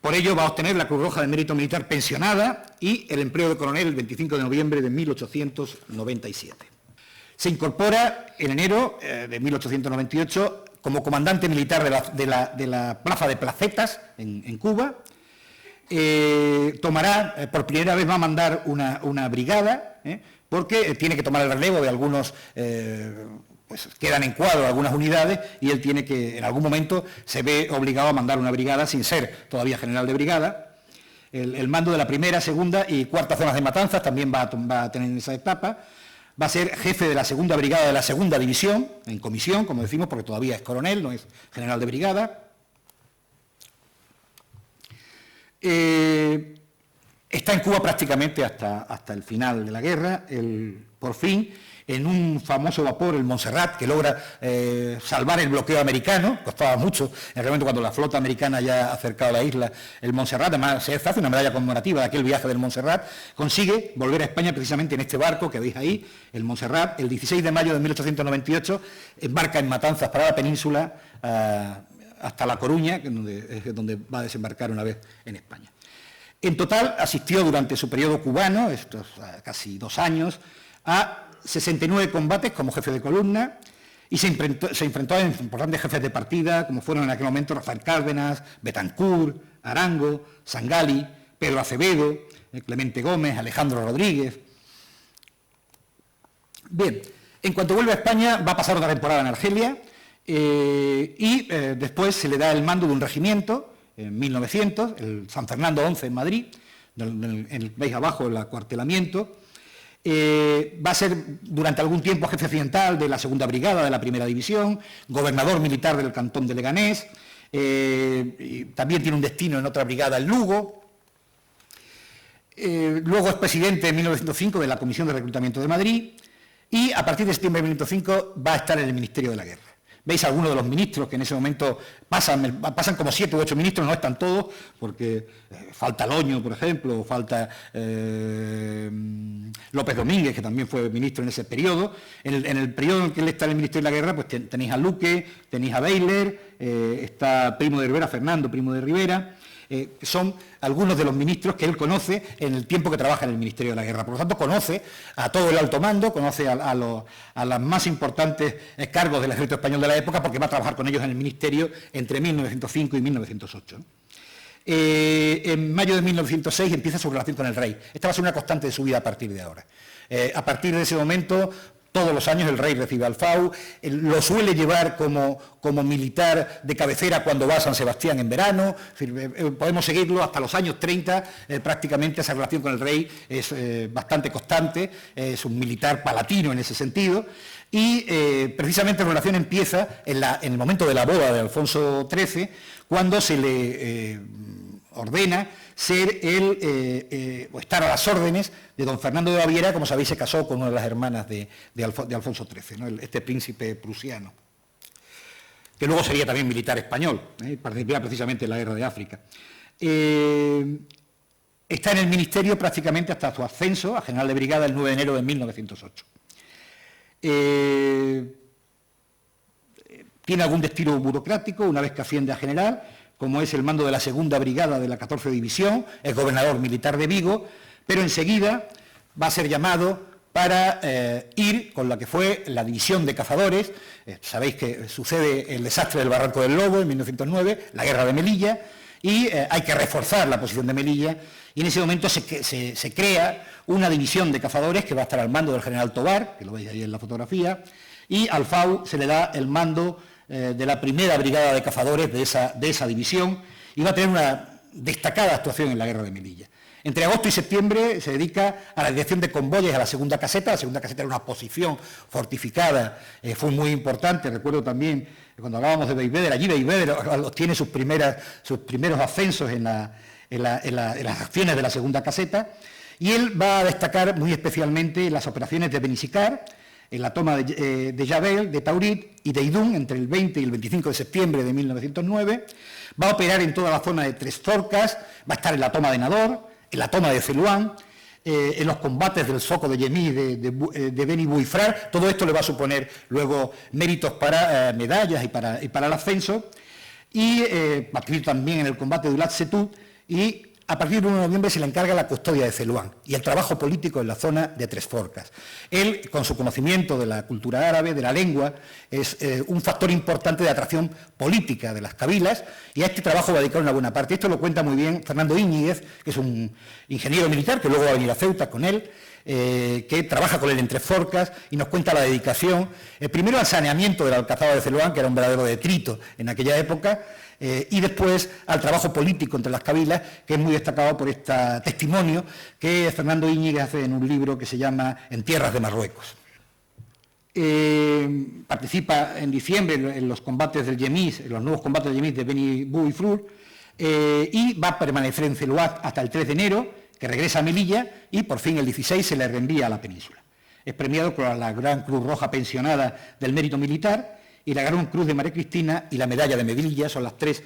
Por ello va a obtener la Cruz Roja del Mérito Militar pensionada y el empleo de coronel el 25 de noviembre de 1897. Se incorpora en enero de 1898 como comandante militar de la plaza de Placetas en Cuba. Tomará, por primera vez va a mandar una brigada, porque tiene que tomar el relevo de algunos, pues quedan en cuadro algunas unidades y él tiene que, en algún momento, se ve obligado a mandar una brigada sin ser todavía general de brigada. El mando de la 1ª, 2ª y 4ª zonas de Matanzas también va a tener en esa etapa. Va a ser jefe de la 2ª brigada de la 2ª división, en comisión, como decimos, porque todavía es coronel, no es general de brigada. Está en Cuba prácticamente hasta el final de la guerra, por fin, en un famoso vapor, el Montserrat, que logra salvar el bloqueo americano, costaba mucho, en el momento cuando la flota americana ya ha acercado a la isla, el Montserrat, además se hace una medalla conmemorativa de aquel viaje del Montserrat, consigue volver a España precisamente en este barco que veis ahí, el Montserrat, el 16 de mayo de 1898, embarca en Matanzas para la península, hasta La Coruña, donde va a desembarcar una vez en España. En total asistió durante su periodo cubano, estos casi 2 años, a 69 combates como jefe de columna y se enfrentó a importantes jefes de partida, como fueron en aquel momento Rafael Cárdenas, Betancourt, Arango, Sangali, Pedro Acevedo, Clemente Gómez, Alejandro Rodríguez. Bien, en cuanto vuelve a España va a pasar otra temporada en Argelia y después se le da el mando de un regimiento en 1900, el San Fernando 11 en Madrid, veis abajo el acuartelamiento. Va a ser durante algún tiempo jefe occidental de la 2ª Brigada de la 1ª División, gobernador militar del cantón de Leganés, y también tiene un destino en otra brigada en Lugo. Luego es presidente en 1905 de la Comisión de Reclutamiento de Madrid y a partir de septiembre de 1905 va a estar en el Ministerio de la Guerra. Veis algunos de los ministros que en ese momento pasan como 7 u 8 ministros, no están todos, porque falta Loño, por ejemplo, o falta López Domínguez, que también fue ministro en ese periodo. En el periodo en que él está en el Ministerio de la Guerra, pues tenéis a Luque, tenéis a Beyler, está Primo de Rivera, Fernando Primo de Rivera. Son algunos de los ministros que él conoce en el tiempo que trabaja en el Ministerio de la Guerra. Por lo tanto, conoce a todo el alto mando, conoce a los más importantes cargos del ejército español de la época, porque va a trabajar con ellos en el Ministerio entre 1905 y 1908. En mayo de 1906 empieza su relación con el rey. Esta va a ser una constante de su vida a partir de ahora. A partir de ese momento, todos los años el rey recibe a Alfao, lo suele llevar como militar de cabecera cuando va a San Sebastián en verano, podemos seguirlo hasta los años 30, prácticamente esa relación con el rey es bastante constante, es un militar palatino en ese sentido, y precisamente la relación empieza en el momento de la boda de Alfonso XIII, cuando se le ordena ser o estar a las órdenes de don Fernando de Baviera. Como sabéis, se casó con una de las hermanas de Alfonso XIII, ¿no? Este príncipe prusiano, que luego sería también militar español, participaría precisamente en la guerra de África. Está en el ministerio prácticamente hasta su ascenso a general de brigada el 9 de enero de 1908. Tiene algún destino burocrático una vez que asciende a general, como es el mando de la segunda brigada de la 14 División, es gobernador militar de Vigo, pero enseguida va a ser llamado para ir con la que fue la división de cazadores. Sabéis que sucede el desastre del Barranco del Lobo en 1909, la guerra de Melilla, y hay que reforzar la posición de Melilla, y en ese momento se crea una división de cazadores que va a estar al mando del general Tobar, que lo veis ahí en la fotografía, y al FAU se le da el mando de la primera brigada de cazadores de esa división, y va a tener una destacada actuación en la guerra de Melilla. Entre agosto y septiembre se dedica a la dirección de convoyes a la segunda caseta. La segunda caseta era una posición fortificada, fue muy importante. Recuerdo también, cuando hablábamos de Beigbeder, allí Beigbeder tiene sus primeros ascensos en las acciones de la segunda caseta, y él va a destacar muy especialmente las operaciones de Benisikar, en la toma de Jabel, de Taurit y de Idún entre el 20 y el 25 de septiembre de 1909, va a operar en toda la zona de Tres Zorcas, va a estar en la toma de Nador, en la toma de Celuán, en los combates del Soco de Yemí, de Beni Buifrar. Todo esto le va a suponer luego méritos para medallas y para el ascenso, y va a escribir también en el combate de Ulat Setut, y a partir del 1 de noviembre se le encarga la custodia de Celuán y el trabajo político en la zona de Tres Forcas. Él, con su conocimiento de la cultura árabe, de la lengua, es un factor importante de atracción política de las cabilas, y a este trabajo va a dedicar una buena parte. Esto lo cuenta muy bien Fernando Íñiguez, que es un ingeniero militar, que luego va a venir a Ceuta con él, que trabaja con él en Tres Forcas, y nos cuenta la dedicación, primero al saneamiento de la alcazaba de Celuán, que era un verdadero detrito en aquella época, y después al trabajo político entre las cabilas, que es muy destacado por este testimonio que Fernando Íñiguez hace en un libro que se llama En tierras de Marruecos. Participa en diciembre en los combates del Yemis, en los nuevos combates del Yemis de Beni Buifrur, y va a permanecer en Celuat hasta el 3 de enero, que regresa a Melilla, y por fin el 16 se le reenvía a la península. Es premiado con la Gran Cruz Roja Pensionada del Mérito Militar, y la Gran Cruz de María Cristina y la Medalla de Melilla. Son las tres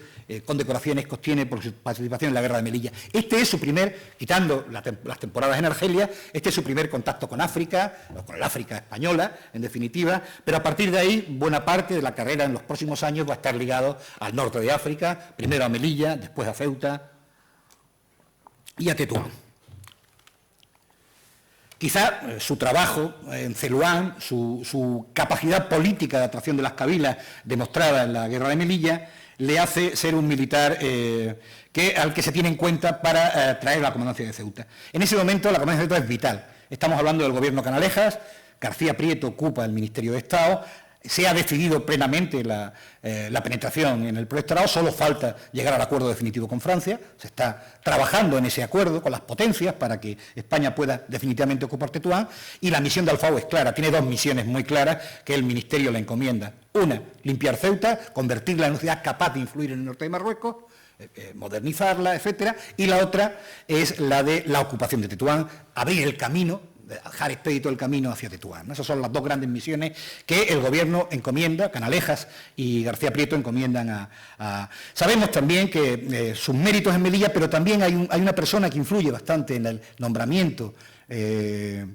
condecoraciones que obtiene por su participación en la guerra de Melilla. Este es su primer, quitando las temporadas en Argelia, este es su primer contacto con África, o con el África española, en definitiva, pero a partir de ahí, buena parte de la carrera en los próximos años va a estar ligado al norte de África, primero a Melilla, después a Ceuta y a Tetuán. Quizá su trabajo en Celuán, su capacidad política de atracción de las cabilas demostrada en la guerra de Melilla, le hace ser un militar al que se tiene en cuenta para traer la comandancia de Ceuta. En ese momento la comandancia de Ceuta es vital. Estamos hablando del gobierno Canalejas, García Prieto ocupa el Ministerio de Estado, se ha decidido plenamente la penetración en el protectorado, solo falta llegar al acuerdo definitivo con Francia. Se está trabajando en ese acuerdo con las potencias para que España pueda definitivamente ocupar Tetuán, y la misión de Alfao es clara, tiene dos misiones muy claras que el Ministerio le encomienda. Una, limpiar Ceuta, convertirla en una ciudad capaz de influir en el norte de Marruecos, modernizarla, etcétera, y la otra es la de la ocupación de Tetuán, abrir el camino, dejar expedito el camino hacia Tetuán, ¿no? Esas son las dos grandes misiones que el gobierno encomienda, Canalejas y García Prieto encomiendan Sabemos también que sus méritos en Melilla, pero también hay una persona que influye bastante en el nombramiento de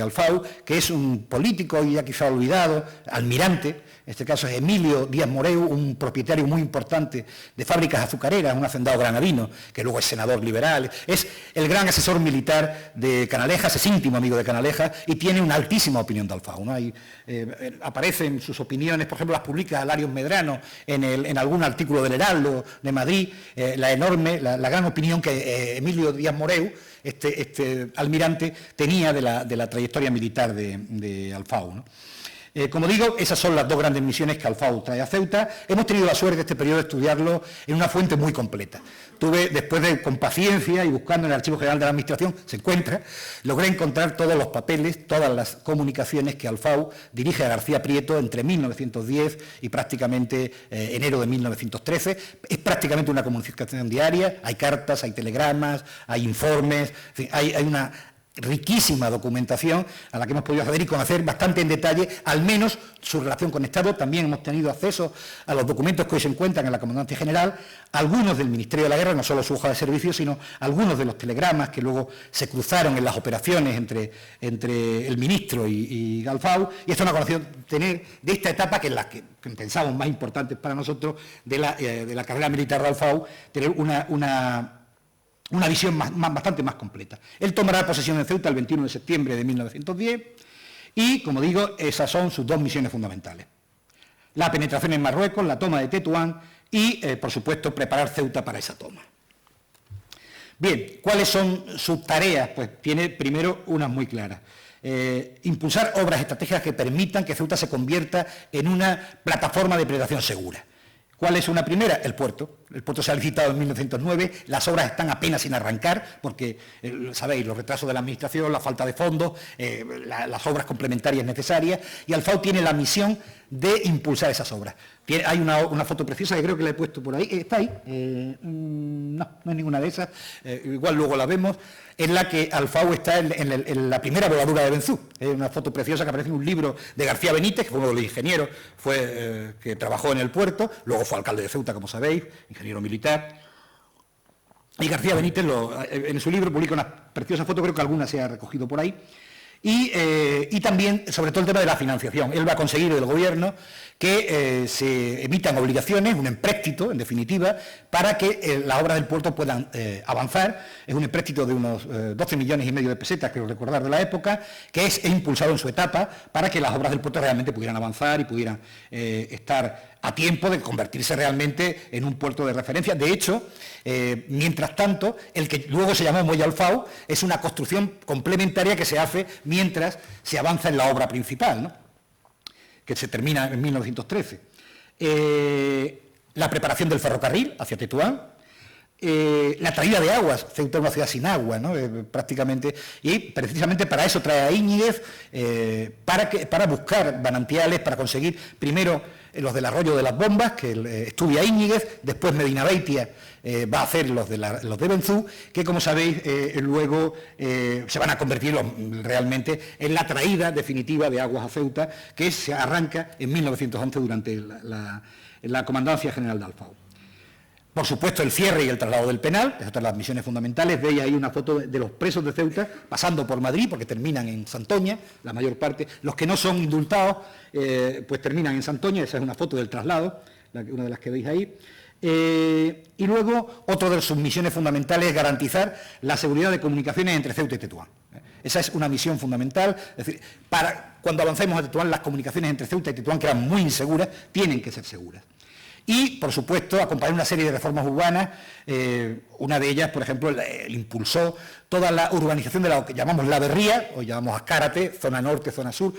Alfao, que es un político ya quizá olvidado, almirante. En este caso es Emilio Díaz Moreu, un propietario muy importante de fábricas azucareras, un hacendado granadino, que luego es senador liberal, es el gran asesor militar de Canalejas, es íntimo amigo de Canalejas y tiene una altísima opinión de Alfao, ¿no? Aparecen sus opiniones, por ejemplo, las publica Larios Medrano en algún artículo del Heraldo de Madrid, la gran opinión que Emilio Díaz Moreu, este almirante, tenía de la trayectoria militar de Alfao, ¿no? Como digo, esas son las dos grandes misiones que Alfau trae a Ceuta. Hemos tenido la suerte este periodo de estudiarlo en una fuente muy completa. Después de, con paciencia y buscando en el Archivo General de la Administración, se encuentra, logré encontrar todos los papeles, todas las comunicaciones que Alfau dirige a García Prieto entre 1910 y prácticamente enero de 1913. Es prácticamente una comunicación diaria, hay cartas, hay telegramas, hay informes, en fin, hay una riquísima documentación a la que hemos podido acceder y conocer bastante en detalle, al menos su relación con Estado. También hemos tenido acceso a los documentos que hoy se encuentran en la Comandancia General, algunos del Ministerio de la Guerra, no solo su hoja de servicio, sino algunos de los telegramas que luego se cruzaron en las operaciones entre el ministro y Alfau, y esto nos ha conocido tener de esta etapa, que es la que pensamos más importante para nosotros, de la carrera militar de Alfau, tener una visión bastante más completa. Él tomará posesión en Ceuta el 21 de septiembre de 1910 y, como digo, esas son sus dos misiones fundamentales. La penetración en Marruecos, la toma de Tetuán y, por supuesto, preparar Ceuta para esa toma. Bien, ¿cuáles son sus tareas? Pues tiene primero unas muy claras. Impulsar obras estratégicas que permitan que Ceuta se convierta en una plataforma de penetración segura. ¿Cuál es una primera? El puerto. El puerto se ha licitado en 1909, las obras están apenas sin arrancar, porque, sabéis, los retrasos de la Administración, la falta de fondos, las obras complementarias necesarias, y Alfau tiene la misión de impulsar esas obras. Hay una foto preciosa que creo que la he puesto por ahí, ¿está ahí? No es ninguna de esas, igual luego la vemos, en la que Alfau está en la primera voladura de Benzú. Es una foto preciosa que aparece en un libro de García Benítez, que fue uno de los ingenieros que trabajó en el puerto, luego fue alcalde de Ceuta, como sabéis, ingeniero militar. Y García Benítez en su libro publica una preciosa foto, creo que alguna se ha recogido por ahí. Y también, sobre todo, el tema de la financiación. Él va a conseguir del gobierno que se emitan obligaciones, un empréstito, en definitiva, para que las obras del puerto puedan avanzar. Es un empréstito de unos 12,5 millones de pesetas, creo recordar, de la época, que es impulsado en su etapa para que las obras del puerto realmente pudieran avanzar y pudieran estar a tiempo de convertirse realmente en un puerto de referencia. De hecho, mientras tanto, el que luego se llamó Muelle Alfau es una construcción complementaria que se hace mientras se avanza en la obra principal, ¿no?, que se termina en 1913. La preparación del ferrocarril hacia Tetuán, la traída de aguas. Ceuta es una ciudad sin agua, ¿no?, prácticamente, y precisamente para eso trae a Íñiguez, para buscar manantiales, para conseguir primero los del arroyo de las Bombas, que estudia Íñiguez, después Medina Beitia va a hacer los de Benzú, que, como sabéis, luego se van a convertir realmente en la traída definitiva de aguas a Ceuta, que se arranca en 1911 durante la Comandancia General de Alfau. Por supuesto, el cierre y el traslado del penal, esas son las misiones fundamentales. Veis ahí una foto de los presos de Ceuta pasando por Madrid, porque terminan en Santoña, la mayor parte. Los que no son indultados, pues terminan en Santoña. Esa es una foto del traslado, una de las que veis ahí. Y luego, otra de sus misiones fundamentales es garantizar la seguridad de comunicaciones entre Ceuta y Tetuán. Esa es una misión fundamental. Es decir, cuando avancemos a Tetuán, las comunicaciones entre Ceuta y Tetuán, que eran muy inseguras, tienen que ser seguras. Y, por supuesto, acompañar una serie de reformas urbanas. Una de ellas, por ejemplo, el impulsó toda la urbanización de lo que llamamos La Berría, o llamamos Azcárate, zona norte, zona sur,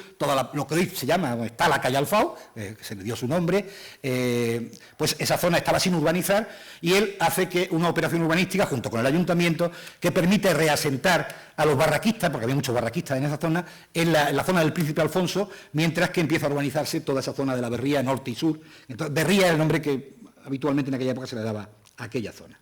lo que hoy se llama, donde está la calle Alfau, que se le dio su nombre, pues esa zona estaba sin urbanizar, y él hace que una operación urbanística, junto con el ayuntamiento, que permite reasentar a los barraquistas, porque había muchos barraquistas en esa zona, en la zona del Príncipe Alfonso, mientras que empieza a urbanizarse toda esa zona de La Berría, norte y sur. Entonces, Berría es el nombre que habitualmente en aquella época se le daba a aquella zona.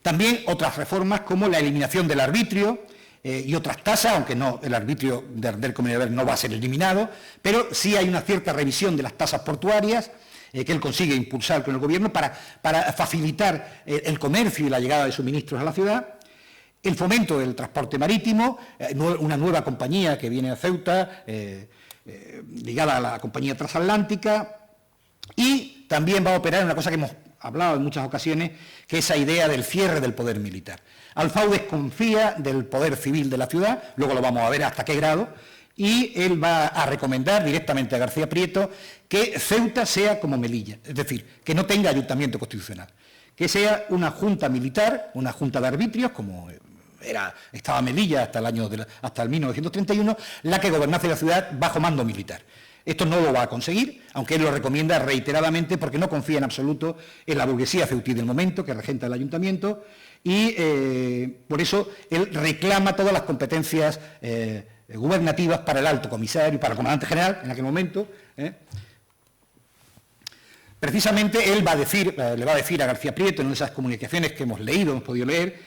También otras reformas como la eliminación del arbitrio y otras tasas, aunque no, el arbitrio del Comunidad no va a ser eliminado, pero sí hay una cierta revisión de las tasas portuarias que él consigue impulsar con el gobierno para facilitar el comercio y la llegada de suministros a la ciudad. El fomento del transporte marítimo, una nueva compañía que viene a Ceuta, ligada a la compañía transatlántica, y también va a operar en una cosa que hemos hablado en muchas ocasiones, que es esa idea del cierre del poder militar. Alfau desconfía del poder civil de la ciudad, luego lo vamos a ver hasta qué grado, y él va a recomendar directamente a García Prieto que Ceuta sea como Melilla, es decir, que no tenga ayuntamiento constitucional, que sea una junta militar, una junta de arbitrios, como estaba Melilla hasta el 1931, la que gobernase la ciudad bajo mando militar. Esto no lo va a conseguir, aunque él lo recomienda reiteradamente porque no confía en absoluto en la burguesía ceutí del momento, que regenta el ayuntamiento, y por eso él reclama todas las competencias gubernativas para el alto comisario y para el comandante general en aquel momento. Precisamente él le va a decir a García Prieto en esas comunicaciones que hemos podido leer,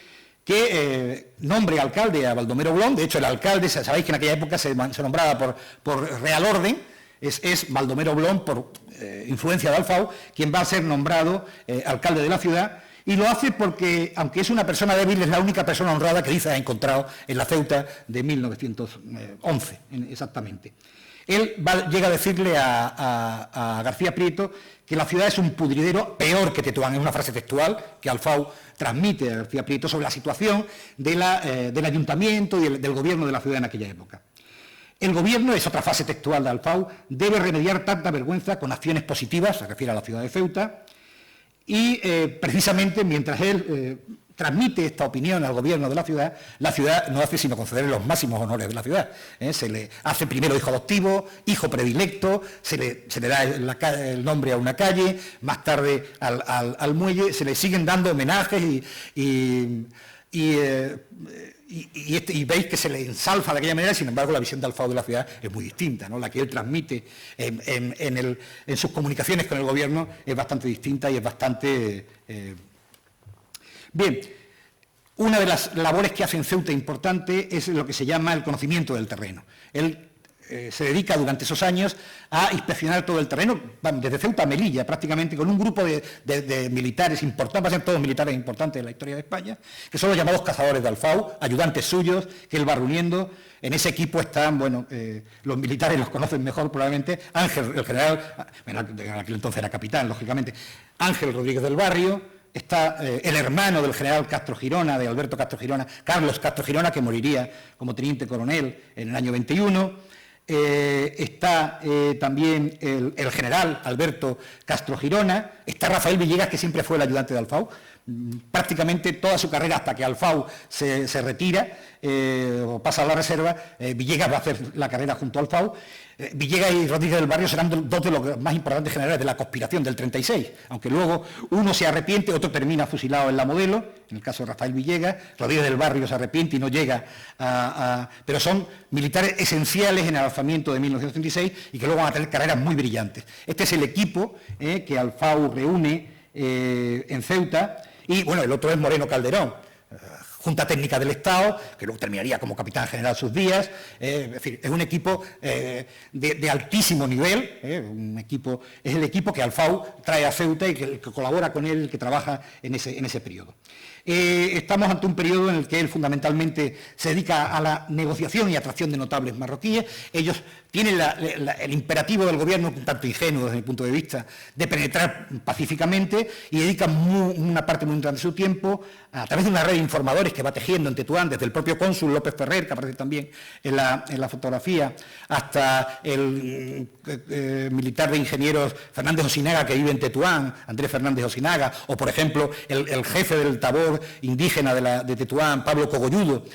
que nombre alcalde a Baldomero Blon. De hecho, el alcalde, sabéis que en aquella época se nombraba por Real Orden, es Baldomero Blon, por influencia de Alfau, quien va a ser nombrado alcalde de la ciudad, y lo hace porque, aunque es una persona débil, es la única persona honrada que dice ha encontrado en la Ceuta de 1911, exactamente. Él llega a decirle a García Prieto que la ciudad es un pudridero peor que Tetuán. Es una frase textual que Alfau transmite a García Prieto sobre la situación del ayuntamiento y del gobierno de la ciudad en aquella época. El gobierno, es otra frase textual de Alfau, debe remediar tanta vergüenza con acciones positivas, se refiere a la ciudad de Ceuta, y precisamente mientras él transmite esta opinión al gobierno de la ciudad no hace sino concederle los máximos honores de la ciudad. Se le hace primero hijo adoptivo, hijo predilecto, se le da el nombre a una calle, más tarde al muelle, se le siguen dando homenajes y veis que se le ensalza de aquella manera. Sin embargo, la visión de Alfau de la ciudad es muy distinta, ¿no? La que él transmite en sus comunicaciones con el gobierno es bastante distinta y es bastante... Bien, una de las labores que hace en Ceuta importante es lo que se llama el conocimiento del terreno. Él se dedica durante esos años a inspeccionar todo el terreno, desde Ceuta a Melilla, prácticamente, con un grupo de militares importantes, van a ser todos militares importantes de la historia de España, que son los llamados cazadores de Alfau, ayudantes suyos, que él va reuniendo. En ese equipo están, los militares los conocen mejor probablemente, Ángel, el general, en aquel entonces era capitán, lógicamente, Ángel Rodríguez del Barrio. Está el hermano del general Castro Girona, de Alberto Castro Girona, Carlos Castro Girona, que moriría como teniente coronel en el año 21. Está también el general Alberto Castro Girona. Está Rafael Villegas, que siempre fue el ayudante de Alfau. Prácticamente toda su carrera, hasta que Alfau se retira o pasa a la reserva, Villegas va a hacer la carrera junto a Alfau. Villegas y Rodríguez del Barrio serán dos de los más importantes generales de la conspiración del 36, aunque luego uno se arrepiente, otro termina fusilado en la Modelo, en el caso de Rafael Villegas. Rodríguez del Barrio se arrepiente y no llega pero son militares esenciales en el alzamiento de 1936 y que luego van a tener carreras muy brillantes. Este es el equipo que Alfau reúne en Ceuta. Y bueno, el otro es Moreno Calderón, Junta Técnica del Estado, que luego terminaría como capitán general sus días. Es decir, es un equipo de altísimo nivel, es el equipo que Alfau trae a Ceuta y que colabora con él, que trabaja en ese periodo. Estamos ante un periodo en el que él fundamentalmente se dedica a la negociación y atracción de notables marroquíes. Ellos tienen el imperativo del gobierno, un tanto ingenuo desde mi punto de vista, de penetrar pacíficamente, y dedican una parte muy grande de su tiempo a través de una red de informadores que va tejiendo en Tetuán, desde el propio cónsul López Ferrer, que aparece también en la fotografía, hasta el militar de ingenieros Fernández Osinaga, que vive en Tetuán, Andrés Fernández Osinaga, o por ejemplo el jefe del tabor indígena de Tetuán, Pablo Cogolludo.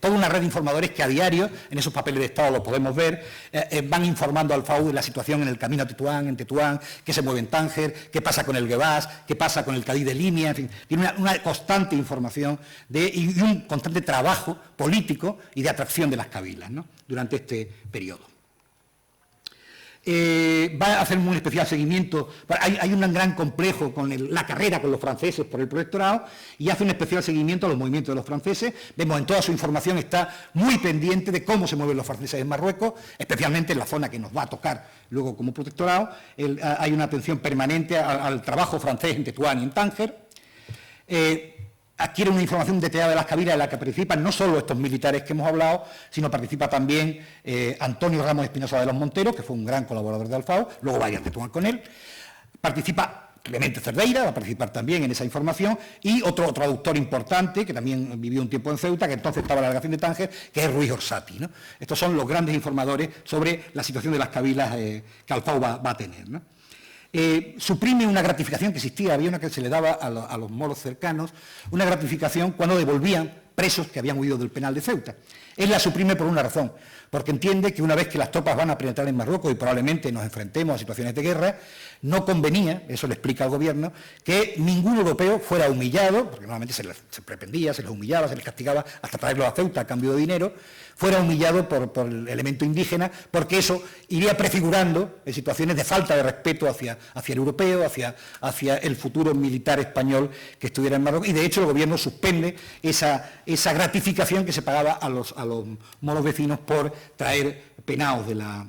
Toda una red de informadores que a diario, en esos papeles de Estado lo podemos ver, van informando al Alfau de la situación en el camino a Tetuán, en Tetuán, qué se mueve en Tánger, qué pasa con el Guevás, qué pasa con el Cadí de Línea, en fin, tiene una constante información y un constante trabajo político y de atracción de las cabilas, ¿no?, durante este periodo. Va a hacer un especial seguimiento. Hay un gran complejo con la carrera con los franceses por el protectorado, y hace un especial seguimiento a los movimientos de los franceses. Vemos en toda su información, está muy pendiente de cómo se mueven los franceses en Marruecos, especialmente en la zona que nos va a tocar luego como protectorado. Hay una atención permanente al trabajo francés en Tetuán y en Tánger. Adquiere una información detallada de las cabilas en la que participan no solo estos militares que hemos hablado, sino participa también Antonio Ramos Espinosa de los Monteros, que fue un gran colaborador de Alfau, luego va a ir a Tetuán con él. Participa Clemente Cerdeira, va a participar también en esa información, y otro traductor importante, que también vivió un tiempo en Ceuta, que entonces estaba en la delegación de Tánger, que es Ruiz Orsati, ¿no? Estos son los grandes informadores sobre la situación de las cabilas que Alfau va a tener, ¿no? Suprime una gratificación que existía, había una que se le daba a los moros cercanos, una gratificación cuando devolvían presos que habían huido del penal de Ceuta. Él la suprime por una razón, porque entiende que una vez que las tropas van a penetrar en Marruecos y probablemente nos enfrentemos a situaciones de guerra, no convenía, eso le explica al gobierno, que ningún europeo fuera humillado, porque normalmente se prependía, se les humillaba, se les castigaba hasta traerlos a Ceuta a cambio de dinero, fuera humillado por el elemento indígena, porque eso iría prefigurando en situaciones de falta de respeto hacia el europeo, hacia el futuro militar español que estuviera en Marruecos, y de hecho el gobierno suspende esa gratificación que se pagaba a los moros vecinos por traer penaos de la...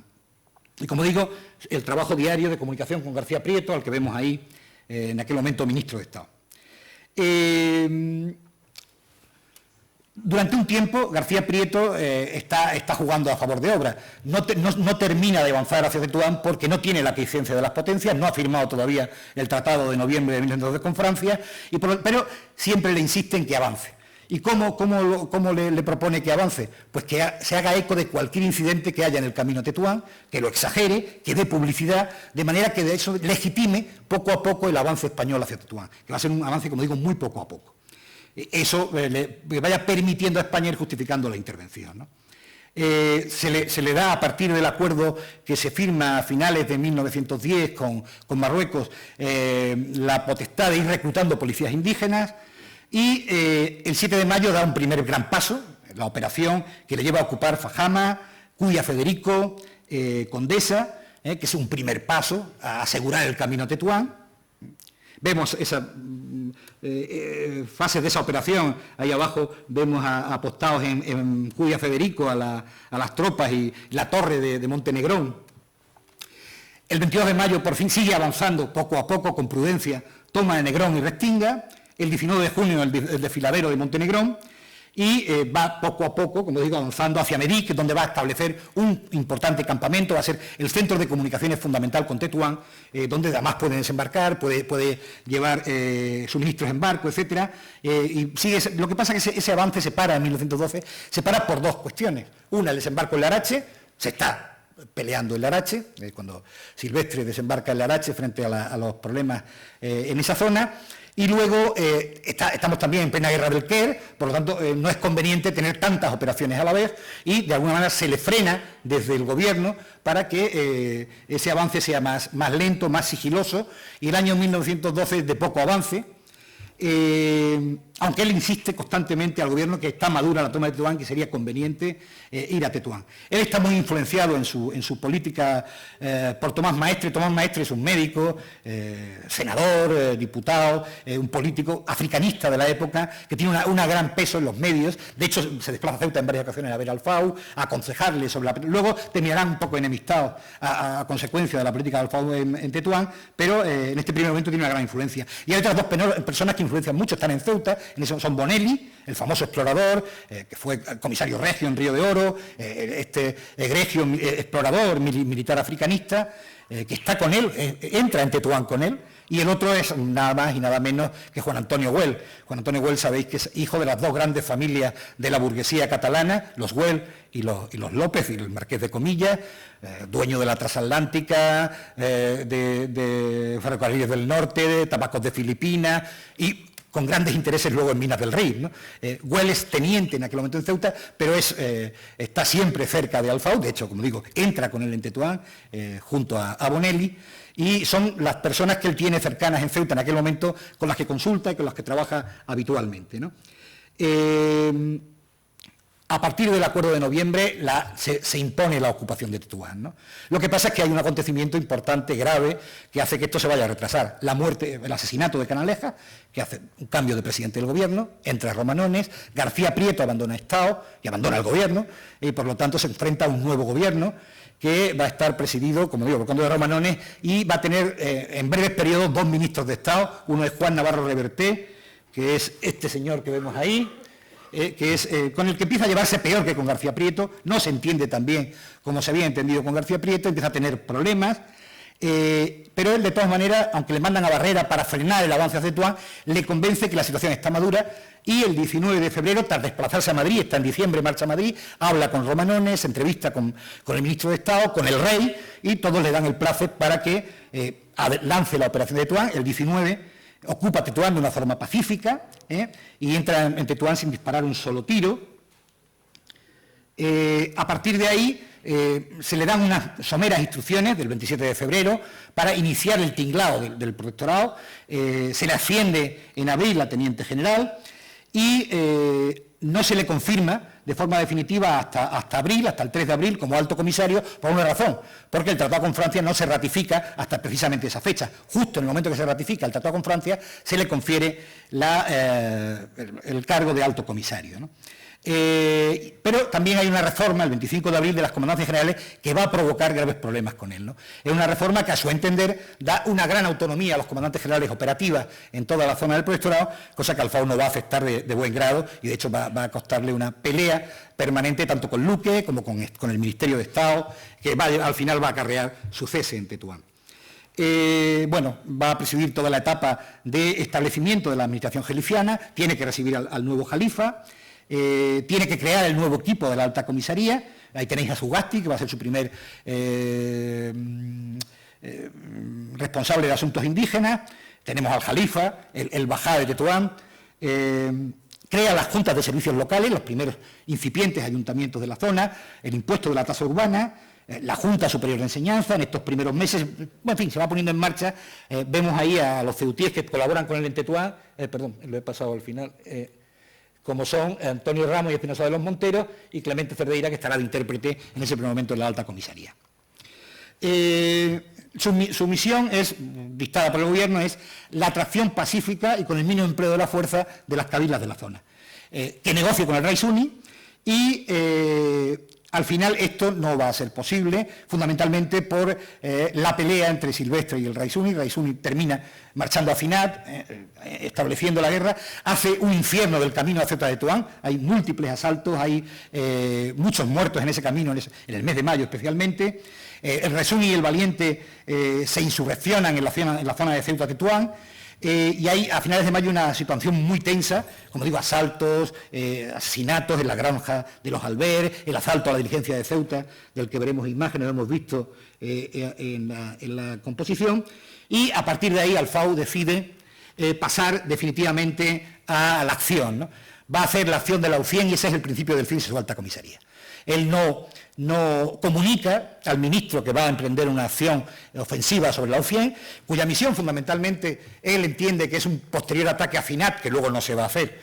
Y como digo, el trabajo diario de comunicación con García Prieto, al que vemos ahí, en aquel momento ministro de Estado. Durante un tiempo, García Prieto está jugando a favor de obra. No termina de avanzar hacia Tetuán porque no tiene la aquiescencia de las potencias, no ha firmado todavía el Tratado de noviembre de 1912 con Francia, pero siempre le insiste en que avance. ¿Y cómo le propone que avance? Pues que se haga eco de cualquier incidente que haya en el camino a Tetuán, que lo exagere, que dé publicidad, de manera que de eso legitime poco a poco el avance español hacia Tetuán, que va a ser un avance, como digo, muy poco a poco. Eso le vaya permitiendo a España ir justificando la intervención, ¿no? Se le da, a partir del acuerdo que se firma a finales de 1910 con Marruecos, la potestad de ir reclutando policías indígenas, y el 7 de mayo da un primer gran paso, la operación que le lleva a ocupar Fajama, Cuya Federico, Condesa, que es un primer paso a asegurar el camino a Tetuán. Vemos esa fase de esa operación, ahí abajo vemos apostados en Cuya Federico a las tropas y la torre de Montenegrón. El 22 de mayo por fin sigue avanzando poco a poco, con prudencia, toma de Negrón y Restinga. El 19 de junio el desfiladero de Montenegrón, y va poco a poco, como digo, avanzando hacia Medic, donde va a establecer un importante campamento, va a ser el centro de comunicaciones fundamental con Tetuán, donde además puede desembarcar, puede llevar suministros en barco, etc. Lo que pasa es que ese avance se para en 1912, se para por dos cuestiones. Una, el desembarco en Larache, se está peleando en Larache, cuando Silvestre desembarca en Larache frente a los problemas en esa zona. Y luego estamos también en plena guerra del Caire, por lo tanto no es conveniente tener tantas operaciones a la vez, y de alguna manera se le frena desde el gobierno para que ese avance sea más lento, más sigiloso, y el año 1912 es de poco avance, aunque él insiste constantemente al gobierno que está madura la toma de Tetuán, que sería conveniente ir a Tetuán. Él está muy influenciado en su política por Tomás Maestre. Tomás Maestre es un médico, senador, diputado, un político africanista de la época, que tiene un gran peso en los medios. De hecho, se desplaza a Ceuta en varias ocasiones a ver al FAU, a aconsejarle sobre la... Luego terminarán un poco enemistados a consecuencia de la política del FAU en Tetuán, pero en este primer momento tiene una gran influencia. Y hay otras dos personas que influencian mucho, están en Ceuta, son Bonelli, el famoso explorador, que fue comisario regio en Río de Oro, este egregio explorador militar africanista, que está con él, entra en Tetuán con él, y el otro es nada más y nada menos que Juan Antonio Güell. Juan Antonio Güell, sabéis que es hijo de las dos grandes familias de la burguesía catalana, los Güell y los López, y el marqués de Comillas, dueño de la transatlántica, de ferrocarriles del norte, de tabacos de Filipinas, y con grandes intereses luego en Minas del Rey, ¿no? Güell es teniente en aquel momento en Ceuta, pero está siempre cerca de Alfau. De hecho, como digo, entra con él en Tetuán, junto a Bonelli, y son las personas que él tiene cercanas en Ceuta en aquel momento, con las que consulta y con las que trabaja habitualmente, ¿no? A partir del acuerdo de noviembre se impone la ocupación de Tetuán, ¿no? Lo que pasa es que hay un acontecimiento importante, grave, que hace que esto se vaya a retrasar. La muerte, el asesinato de Canalejas, que hace un cambio de presidente del gobierno, entra Romanones, García Prieto abandona Estado y abandona el gobierno, y por lo tanto se enfrenta a un nuevo gobierno que va a estar presidido, como digo, por conde de Romanones, y va a tener en breves periodos dos ministros de Estado. Uno es Juan Navarro Reverté, que es este señor que vemos ahí, que es con el que empieza a llevarse peor que con García Prieto, no se entiende tan bien como se había entendido con García Prieto, empieza a tener problemas, pero él de todas maneras, aunque le mandan a Barrera para frenar el avance hacia Tetuán, le convence que la situación está madura, y el 19 de febrero, tras desplazarse a Madrid, está en diciembre, marcha a Madrid, habla con Romanones, se entrevista con el ministro de Estado, con el rey, y todos le dan el plazo para que lance la operación de Tetuán. El 19 ocupa Tetuán de una forma pacífica, y entra en Tetuán sin disparar un solo tiro. A partir de ahí se le dan unas someras instrucciones del 27 de febrero para iniciar el tinglado del protectorado. Se le asciende en abril a teniente general y no se le confirma de forma definitiva hasta abril, hasta el 3 de abril, como alto comisario, por una razón, porque el tratado con Francia no se ratifica hasta precisamente esa fecha. Justo en el momento que se ratifica el tratado con Francia, se le confiere el cargo de alto comisario, ¿no? Pero también hay una reforma, el 25 de abril, de las comandancias generales, que va a provocar graves problemas con él, ¿no? Es una reforma que, a su entender, da una gran autonomía a los comandantes generales operativas en toda la zona del protectorado, cosa que al FAU no va a afectar de buen grado, y de hecho va a costarle una pelea permanente tanto con Luque como con el Ministerio de Estado, que al final va a acarrear su cese en Tetuán. Bueno, va a presidir toda la etapa de establecimiento de la administración geliciana, tiene que recibir al nuevo jalifa, tiene que crear el nuevo equipo de la alta comisaría. Ahí tenéis a Sugasti, que va a ser su primer responsable de asuntos indígenas. Tenemos al jalifa, el bajá de Tetuán. Crea las juntas de servicios locales, los primeros incipientes ayuntamientos de la zona, el impuesto de la tasa urbana, la Junta Superior de Enseñanza. En estos primeros meses, en fin, se va poniendo en marcha. Vemos ahí a los ceutíes que colaboran con él en Tetuán, perdón, lo he pasado al final, como son Antonio Ramos y Espinosa de los Monteros y Clemente Cerdeira, que estará de intérprete en ese primer momento en la alta comisaría. Su misión es, dictada por el gobierno, es la atracción pacífica y con el mínimo empleo de la fuerza de las cabilas de la zona. Que negocie con el rey Suni y al final esto no va a ser posible, fundamentalmente por la pelea entre Silvestre y el rey Suni. El rey Suni termina marchando a Finat, estableciendo la guerra, hace un infierno del camino a Ceuta de Tetuán, hay múltiples asaltos, hay muchos muertos en ese camino, en el mes de mayo especialmente. El rey Suni y el Valiente se insurreccionan en la zona de Ceuta de Tetuán. Y hay a finales de mayo una situación muy tensa, como digo, asaltos, asesinatos en la granja de los Alber, el asalto a la diligencia de Ceuta, del que veremos imágenes, lo hemos visto en la composición, y a partir de ahí Alfau decide pasar definitivamente a la acción, ¿no? Va a hacer la acción de la UCIEN y ese es el principio del fin de su alta comisaría. Él no comunica al ministro que va a emprender una acción ofensiva sobre la UCIEN, cuya misión fundamentalmente él entiende que es un posterior ataque a Finat, que luego no se va a hacer,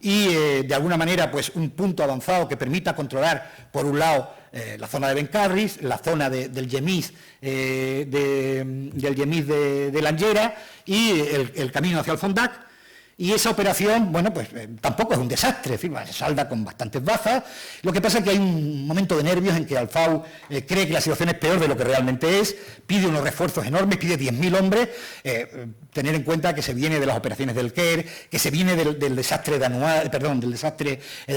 y de alguna manera pues un punto avanzado que permita controlar, por un lado, la zona de Bencarris, la zona del Yemis, de Langera y el camino hacia el Fondac. Y esa operación, bueno, pues tampoco es un desastre, en fin, se salda con bastantes bazas. Lo que pasa es que hay un momento de nervios en que Alfau cree que la situación es peor de lo que realmente es, pide unos refuerzos enormes, pide 10.000 hombres, tener en cuenta que se viene de las operaciones del Quer, que se viene del desastre de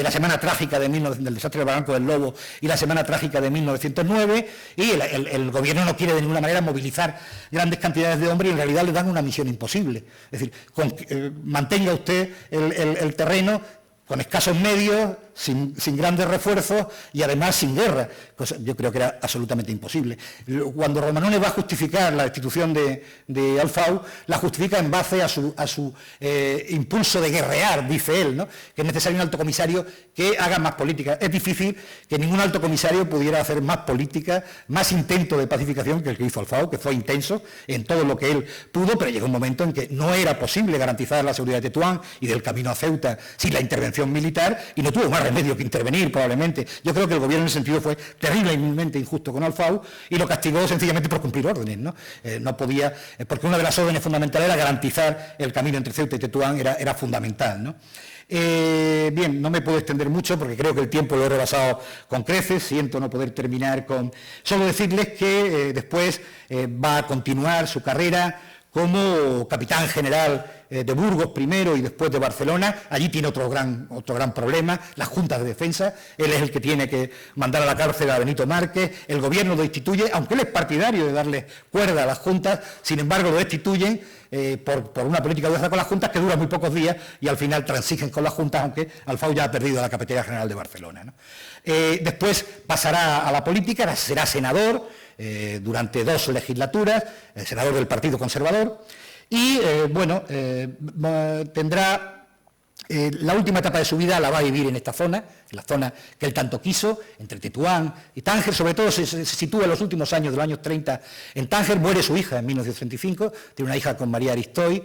la Semana Trágica del desastre del Barranco del Lobo y la Semana Trágica de 1909, y el gobierno no quiere de ninguna manera movilizar grandes cantidades de hombres y en realidad le dan una misión imposible. Es decir, mantenga usted el terreno con escasos medios, sin grandes refuerzos y además sin guerra, cosa yo creo que era absolutamente imposible. Cuando Romanone va a justificar la destitución de Alfau, la justifica en base a su impulso de guerrear, dice él, ¿no? Que es necesario un alto comisario que haga más política. Es difícil que ningún alto comisario pudiera hacer más política, más intento de pacificación que el que hizo Alfau, que fue intenso en todo lo que él pudo, pero llegó un momento en que no era posible garantizar la seguridad de Tetuán y del camino a Ceuta sin la intervención militar, y no tuvo más remedio que intervenir probablemente. Yo creo que el gobierno en ese sentido fue terriblemente injusto con Alfau y lo castigó sencillamente por cumplir órdenes, ¿no? No podía, porque una de las órdenes fundamentales era garantizar el camino entre Ceuta y Tetuán, era fundamental, ¿no? Bien, no me puedo extender mucho porque creo que el tiempo lo he rebasado con creces, siento no poder terminar con... Solo decirles que después va a continuar su carrera como capitán general de Burgos primero y después de Barcelona. Allí tiene otro gran problema, las juntas de defensa. Él es el que tiene que mandar a la cárcel a Benito Márquez. El gobierno lo destituye, aunque él es partidario de darle cuerda a las juntas, sin embargo lo destituyen por una política de con las juntas que dura muy pocos días y al final transigen con las juntas, aunque Alfau ya ha perdido la Capitanía General de Barcelona, ¿no? Después pasará a la política, será senador durante 2 legislaturas, senador del Partido Conservador, y, tendrá... la última etapa de su vida la va a vivir en esta zona, en la zona que él tanto quiso, entre Tetuán y Tánger. Sobre todo se sitúa en los últimos años, de los años 30, en Tánger. Muere su hija en 1935, tiene una hija con María Aristoy,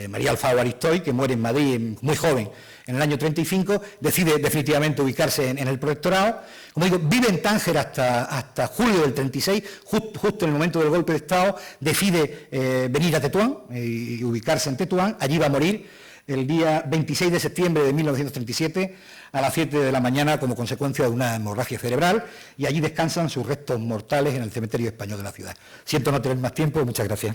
María Alfao Aristoy, que muere en Madrid muy joven en el año 35, decide definitivamente ubicarse en el protectorado. Como digo, vive en Tánger hasta julio del 36, justo en el momento del golpe de Estado, decide venir a Tetuán y ubicarse en Tetuán. Allí va a morir el día 26 de septiembre de 1937 a las 7 de la mañana como consecuencia de una hemorragia cerebral, y allí descansan sus restos mortales en el cementerio español de la ciudad. Siento no tener más tiempo, muchas gracias.